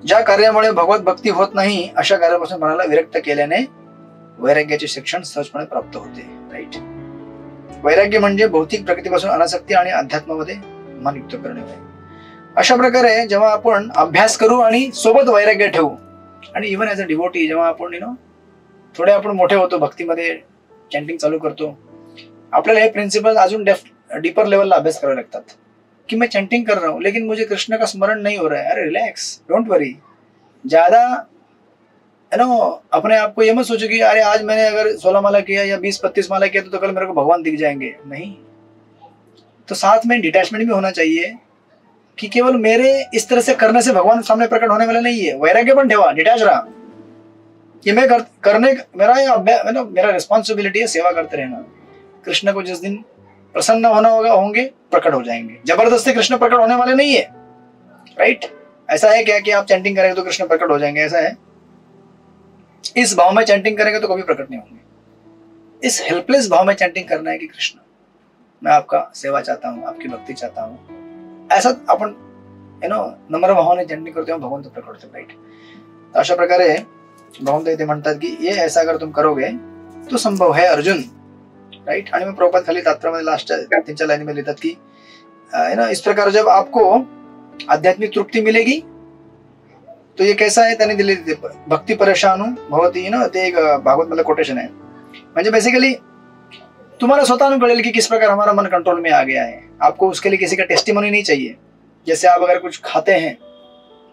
A: ज्या कार्यामुळे भगवत भक्ती होत नाही अशा कार्यापासून मनाला विरक्त केल्याने वैराग्याचे शिक्षण सहजपणे प्राप्त होते, राईट। वैराग्य म्हणजे भौतिक प्रगतीपासून अनासक्ती आणि अध्यात्मामध्ये मन युक्त करणे होय। अशा प्रकारे जेव्हा आपण अभ्यास करू आणि सोबत वैराग्य ठेवू, आणि इव्हन ऍज अ डिवोटी जेव्हा आपण थोडे आपण मोठे होतो, भक्तीमध्ये चॅन्टिंग चालू करतो, आपल्याला हे प्रिंसिपल अजून डीपर लेवलला अभ्यास करावे लागतात कि मैं चैंटिंग कर रहा हूँ लेकिन मुझे कृष्ण का स्मरण नहीं हो रहा है। अरे रिलैक्स, डोंट वरी, ज्यादा है ना अपने आप को ये मत सोचो कि अरे आज मैंने अगर 16 माला किया या 20-25 माला किया तो कल मेरे को भगवान दिख जाएंगे, नहीं। तो साथ में डिटैचमेंट भी होना चाहिए कि केवल मेरे इस तरह से करने से भगवान सामने प्रकट होने वाले नहीं है। वैराग्य पण ठेवा, डिटैच रहा कि मैं करने मेरा ये अभ्यास, मेरा रिस्पॉन्सिबिलिटी है सेवा करते रहना। कृष्ण को जिस दिन प्रसन्न होना होंगे प्रकट हो जाएंगे। जबरदस्ती कृष्ण प्रकट होने वाले नहीं है, राइट। ऐसा है क्या कि आप चैंटिंग करेंगे तो कृष्ण प्रकट हो जाएंगे, ऐसा है? इस भाव में चैंटिंग करेंगे तो कभी प्रकट नहीं होंगे। इस हेल्पलेस भाव में चैंटिंग करना है कि कृष्ण मैं आपका सेवा चाहता हूँ, आपकी भक्ति चाहता हूँ, ऐसा आपण नम्र भावाने चैंटिंग करते हो, भगवान तो प्रकट होते, राइट। तो अशा प्रकारे भगवंत इथे म्हणतात की ये ऐसा अगर तुम करोगे तो संभव है अर्जुन, राइट। आणि मग प्रभुपाद खाली तात्पर्यामध्ये लास्ट 3 लाइन में लिखतात की इस प्रकार जब आपको आध्यात्मिक तृप्ति मिलेगी तो ये कैसा है, त्याने दिले भक्ति परेशानु भवती, ते एक भागवत मधलं कोटेशन आहे। म्हणजे बेसिकली तुम्हाला स्वतः कळेल कि किस प्रकार हमारा मन कंट्रोल में आ गया है। आपको उसके लिए किसी का टेस्टिमोनी नहीं चाहिए। जैसे आप अगर कुछ खाते हैं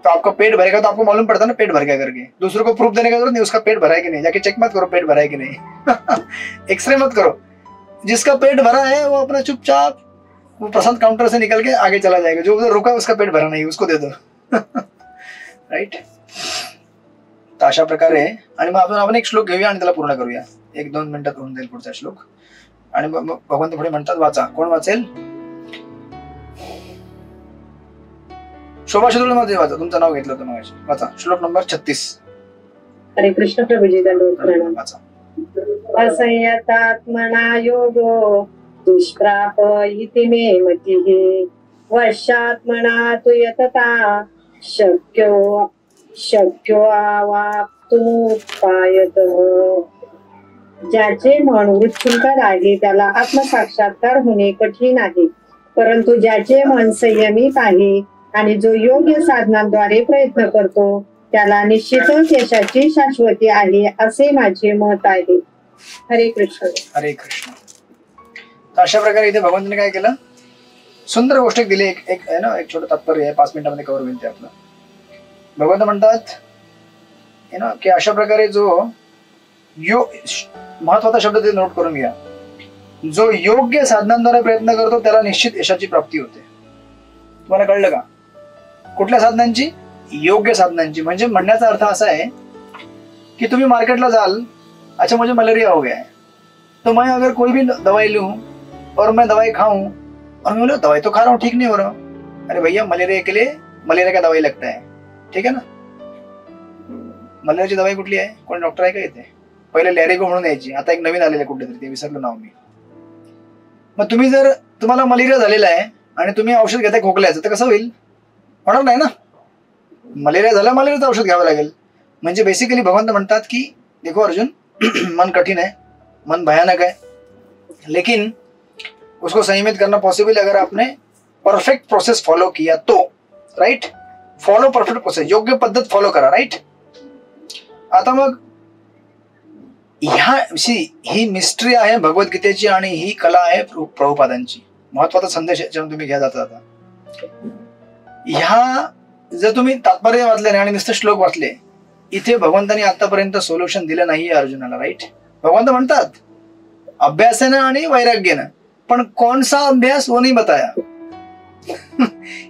A: तो आपका पेट भरेगा तो आपको मालूम पड़ता है ना पेट भर गया करके, दूसरों को प्रूफ देने का जरूरत नहीं उसका पेट भरा है कि नहीं। जाके चेक मत करो पेट भरा है कि नहीं एक्सरे मत करो। जिसका पेट भरा है वो अपना चुपचाप वो प्रसाद काउंटर से निकल के आगे चला जाएगा, जो उधर रुका उसका पेट भरा नहीं उसको दे दो राइट। तर अशा प्रकारे आणि मग आपण एक श्लोक घेऊया आणि त्याला पूर्ण करूया। 1-2 मिनिटात होऊन जाईल पुढचा श्लोक। आणि भगवंत पुढे म्हणतात वाचा, कोण वाचेल? शोभा शेदुळे मध्ये वाचा, तुमचं नाव घेतलं होतं मगाशी, वाचा श्लोक नंबर 36।
E: हरे कृष्ण प्रभुजी, दंडवत प्रणाम।
A: वाचा।
E: असंयतात्मना योगो दुष्प्राप इति मे मतिः वशात्मना तु यतता शक्यो आवाप्तुमुपायतः। ज्याचे मन वृत्तिंकर आहे त्याला आत्मसाक्षात्कार होणे कठीण आहे, परंतु ज्याचे मन संयमित आहे आणि जो योग्य साधनांद्वारे प्रयत्न करतो त्याला निश्चितच यशाची शाश्वती आहे असे माझे मत आहे। हरे कृष्ण
A: हरे कृष्ण। तर अशा प्रकारे इथे भगवंताने काय केलं, सुंदर गोष्ट दिली। एक छोटं तात्पर्य आहे, 5 मिनिटांमध्ये कव्हर होईल ते आपलं। भगवंत म्हणतात की अशा प्रकारे जो महत्वाचा शब्द ते नोट करून घ्या, जो योग्य साधनांद्वारे प्रयत्न करतो त्याला निश्चित यशाची प्राप्ती होते. तुम्हाला कळलं का? कुठल्या साधनांची? योग्य साधनांची. म्हणजे म्हणण्याचा अर्थ असा आहे कि तुम्ही मार्केटला जाल, अच्छा मुझे मलेरिया हो गया है, तो मैं अगर कोई भी दवाई लूं और मैं दवाई खाऊं और मैं बोलूं दवाई तो खा रहा हूं, ठीक नहीं हो रहा, अरे भैया मलेरिया के लिए मलेरिया का दवाई लगता है, ठीक है ना. मलेरियाची दवाई कुठली आहे? कोण डॉक्टर आहे का इथे? पहिले लॅरिगो म्हणून यायची, आता एक नवीन आलेलं कुठेतरी, ते विसरलो नाव मी. मग तुम्ही जर तुम्हाला मलेरिया झालेला आहे आणि तुम्ही औषध घेताय खोकल्याचं, तर कसं होईल? होणार नाही ना. मलेरिया झाला, मलेरियाचं औषध घ्यावं लागेल. म्हणजे बेसिकली भगवंत म्हणतात की देखो अर्जुन, मन कठिन है, मन भयानक है, लेकिन उसको संयमित करना पॉसिबल है अगर आपने परफेक्ट प्रोसेस फॉलो किया तो. राइट? फॉलो परफेक्ट प्रोसेस, योग्य पद्धत फॉलो करा. राइट? आता मग ही मिस्ट्री आहे भगवद्गीतेची आणि ही कला आहे प्रभुपादांची. महत्वाचा संदेश जेव्हा तुम्ही घ्या जाता आता, ह्या जर तुम्ही तात्पर्य वाचले आणि नुसते श्लोक वाचले, इथे भगवंतांनी आतापर्यंत सोल्युशन दिलं नाहीये अर्जुनाला. राईट? भगवंत म्हणतात अभ्यासानं आणि वैराग्यानं, पण कोणसा अभ्यास वो नाही बताया.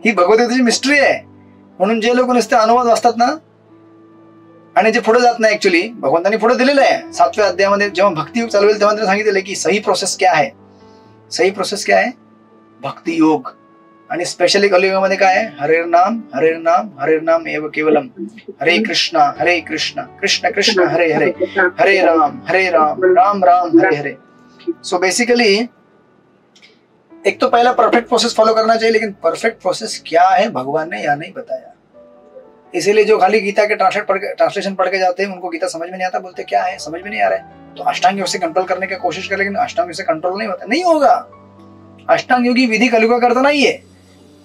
A: ही भगवद्गीतेची मिस्ट्री आहे. म्हणून जे लोक नुसते अनुवाद वाचतात ना आणि जे पुढे जात नाही, ऍक्च्युअली भगवंतांनी पुढे दिलेलं आहे 7व्या अध्यायामध्ये जेव्हा भक्ती चालवेल तेव्हा त्यांनी सांगितलेलं की सही प्रोसेस क्या है. सही प्रोसेस क्या है? भक्ती योग. आणि स्पेशली कलियुगामध्ये काय आहे? हरे नाम हरे नाम एव केवलम, हरे कृष्णा कृष्ण कृष्ण हरे हरे, हरे राम राम राम हरे हरे. सो बेसिकली एक तो पहला परफेक्ट प्रोसेस फॉलो करना चाहिए, लेकिन परफेक्ट प्रोसेस क्या है भगवान ने यहाँ नहीं बताया. इसीलिए जो खाली गीता के ट्रांसलेशन पढ़ के जाते हैं उनको गीता समझ में नहीं आता, बोलते क्या है, समझ में नहीं आ रहा है. तो अष्टांग योग से कंट्रोल करने की कोशिश कर, लेकिन अष्टांग योग से कंट्रोल नहीं होता, नहीं होगा. अष्टांग योगी विधी कलियुगा करता नाहीये.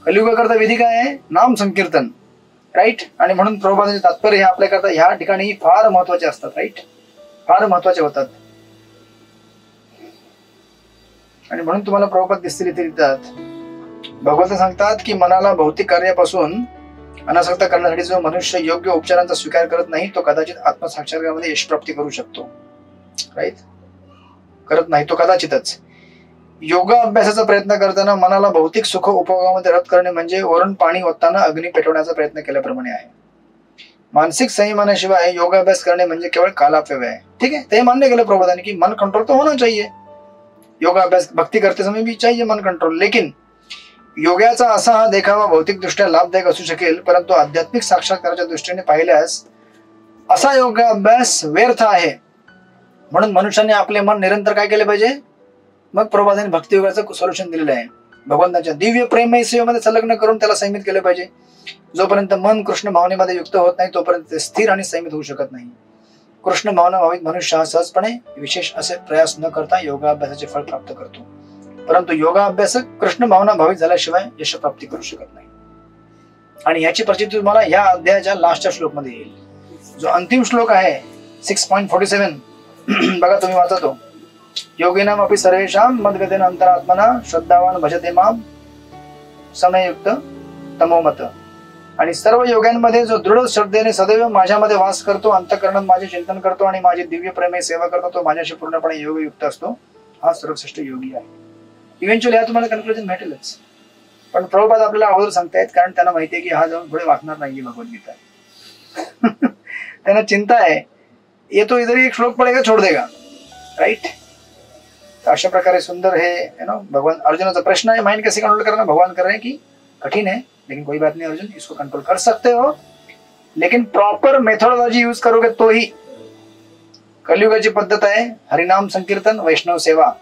A: कलियुगा करता विधी काय आहे? नाम संकीर्तन. राईट? आणि म्हणून प्रभुपादांचे तात्पर्य हे आपल्या करता ह्या ठिकाणी फार महत्वाचे असतात. राईट? फार महत्वाचे होतात. आणि म्हणून तुम्हाला प्रभुपाद दिसतील इथे लिहितात, भगवंत सांगतात की मनाला भौतिक कार्यापासून अनासक्त करण्यासाठी जो मनुष्य योग्य उपचारांचा स्वीकार करत नाही तो कदाचित आत्मसाक्षात्कारामध्ये यश प्राप्ती करू शकतो. राईट? करत नाही तो कदाचितच. योगा अभ्यासाचा प्रयत्न करताना मनाला भौतिक सुख उपभोगामध्ये रत करणे म्हणजे वरून पाणी ओतताना अग्नी पेटवण्याचा प्रयत्न केल्याप्रमाणे आहे. मानसिक संयमानाशिवाय योगाभ्यास करणे म्हणजे केवळ कालापव्य आहे. ठीक आहे, ते मान्य केलं प्रभुपादांनी की मन कंट्रोल तो होना चाहिए. योगाभ्यास भक्ती करते समय भी चाहिए मन कंट्रोल. लेकिन योगाचा असा हा देखावा भौतिक दृष्ट्या लाभदायक असू शकेल, परंतु आध्यात्मिक साक्षात्काराच्या दृष्टीने पाहिल्यास असा योगाभ्यास व्यर्थ आहे. म्हणून मनुष्याने आपले मन निरंतर काय केले पाहिजे? मग प्रभुपादांनी भक्ती योगाचं सोल्युशन दिलेलं आहे. भगवंताच्या दिव्य प्रेममय सेवेमध्ये संलग्न करून त्याला संयमित केले पाहिजे. जोपर्यंत मन कृष्ण भावनेमध्ये युक्त होत नाही तोपर्यंत ते स्थिर आणि संयमित होऊ शकत नाही. कृष्ण भावना भावित मनुष्य हा सहजपणे विशेष असे प्रयास न करता योगाभ्यासाचे फळ प्राप्त करतो. परंतु योगाभ्यासक कृष्ण भावना भावित झाल्याशिवाय यश प्राप्ती करू शकत नाही. आणि याची प्रचिती तुम्हाला या अध्यायाच्या लास्टच्या श्लोक मध्ये येईल. जो अंतिम श्लोक आहे 6.47 बघा, तुम्ही वाचा तो. योगिनाम अपि सर्वेषां मद्गतेन अंतरात्मना श्रद्धावान भजते माम समयुक्त तमोमत. आणि सर्व योग्यांमध्ये जो दृढ श्रद्धेने सदैव माझ्यामध्ये वास करतो, अंतःकरणात माझे चिंतन करतो आणि माझी दिव्य प्रेमय सेवा करतो, तो माझ्याशी पूर्णपणे योगयुक्त असतो. हा सर्वश्रेष्ठ योगी आहे. इव्हेंच्युअली हा तुम्हाला कन्क्लुजन भेटेलच. पण प्रभुपाद आपल्याला अगोदर सांगतायत, कारण त्यांना माहिती आहे की हा जाऊन पुढे वाचणार नाहीये भगवद्गीता. त्यांना चिंता आहे, ये तो इधर एक श्लोक पडेगा छोड़ देगा. राइट? अशा प्रकारे सुंदर हे भगवान अर्जुनाचा प्रश्न आहे, माइंड कैसे कंट्रोल करना. भगवान कर रहे हैं कि कठिन है, लेकिन कोई बात नहीं अर्जुन, इसको कंट्रोल कर सकते हो, लेकिन प्रॉपर मेथोडोलॉजी यूज करोगे तो ही. कलियुगाची पद्धत आहे हरिनाम संकीर्तन, वैष्णव सेवा.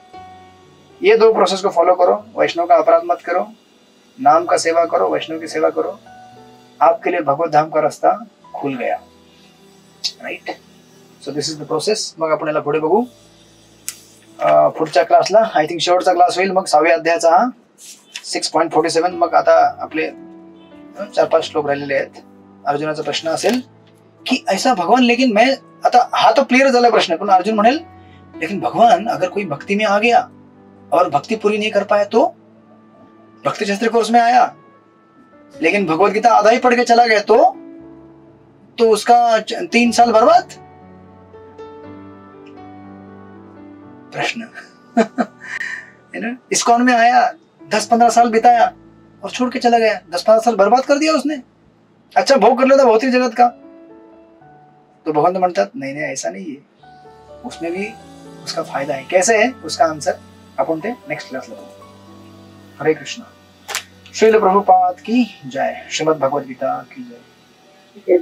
A: ये दो प्रोसेस को फॉलो करो. वैष्णव का अपराध मत करो, नाम का सेवा करो, वैष्णव की सेवा करो. आपके लिए भगवत धाम का रास्ता खुल गया. Right? So this is the process. मग आपण याला पुढे बघू पुढच्या क्लासला. आय थिंक शेवटचा क्लास होईल मग 6व्या अध्यायाचा हा 6.47. मग आता आपले 4-5 श्लोक राहिलेले आहेत. अर्जुनाचा प्रश्न असेल की ऐसा भगवान, लेकिन मैं, आता हा तो क्लियर झाला प्रश्न, पण अर्जुन म्हणेल लेकिन भगवान अगर कोई भक्ति में आ गया और भक्ति पूरी नहीं कर पाया तो, भक्ति शास्त्र कोर्स में आया लेकिन भगवत गीता आधा ही पढ़ के चला गया तो उसका 3 साल बर्बाद. प्रश्न है ना, इस्कॉन में आया, 10-15 साल बिताया और छोड़ के चला गया, 10-15 साल बर्बाद कर दिया उसने, अच्छा भोग कर लेता भौतिक जगत का। तो भगवान म्हणतात नाही नाही ऐसा नहीं है, उसमें भी उसका फायदा है। कैसे है उसका आंसर आपण ते नेक्स्ट क्लासला बघू। हरे कृष्ण। श्रील प्रभुपाद की जय, श्रीमद भगवत गीता की जय।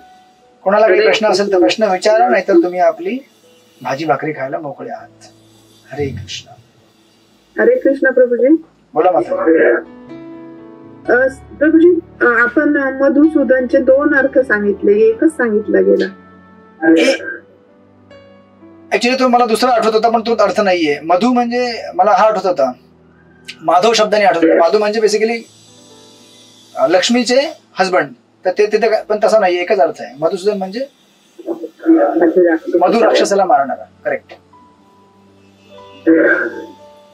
A: कोणाला काही प्रश्न असेल तर प्रश्न विचारा, नाहीतर तुम्ही आपली भाजी भाकरी खायला मोकळे आहात। हरे कृष्ण।
C: हरे कृष्ण प्रभूजी।
A: बोला माता।
C: प्रभूजी आपण मधुसूदनचे 2 अर्थ सांगितले, एकच सांगितला गेला।
A: ऍक्च्युली तो मला दुसरा आठवत होता पण तो अर्थ नाहीये। मधु म्हणजे मला हा आठवत होता, माधव शब्दाने आठवत होता। माधव म्हणजे बेसिकली लक्ष्मीचे हसबंड, तर ते तिथे पण तसा नाही, एकच अर्थ आहे। मधुसूदन म्हणजे मधु राक्षसाला मारणारा। करेक्ट।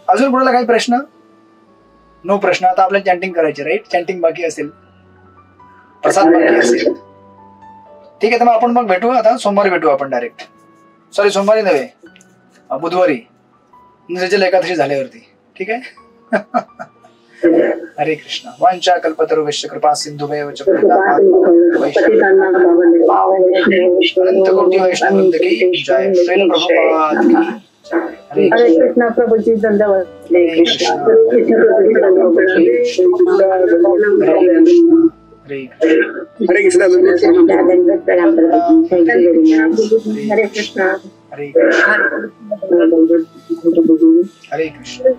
A: अजून कोणाला काही प्रश्न? नो प्रश्न। आता आपल्याला चॅन्टिंग करायचे, राईट? चॅन्टिंग बाकी असेल, प्रसाद बाकी असेल, ठीक आहे। तर मग आपण मग भेटू, आता सोमवारी भेटू आपण डायरेक्ट। सॉरी सोमवारी नव्हे, बुधवारी निर्जल एकादशी झाल्यावरती, ठीक आहे। हरे कृष्ण। वांछा कल्पतरुभ्यश्च कृपा सिंधुभ्येव च कोटि वैष्णववृंद की जय। श्रील प्रभुपाद की जय। हरे
E: कृष्ण प्रभूजी धन्यवाद।
A: कृष्ण। हरे
D: हरे कृष्ण।
E: हरे कृष्ण।
A: हरे कृष्ण। हरे कृष्ण।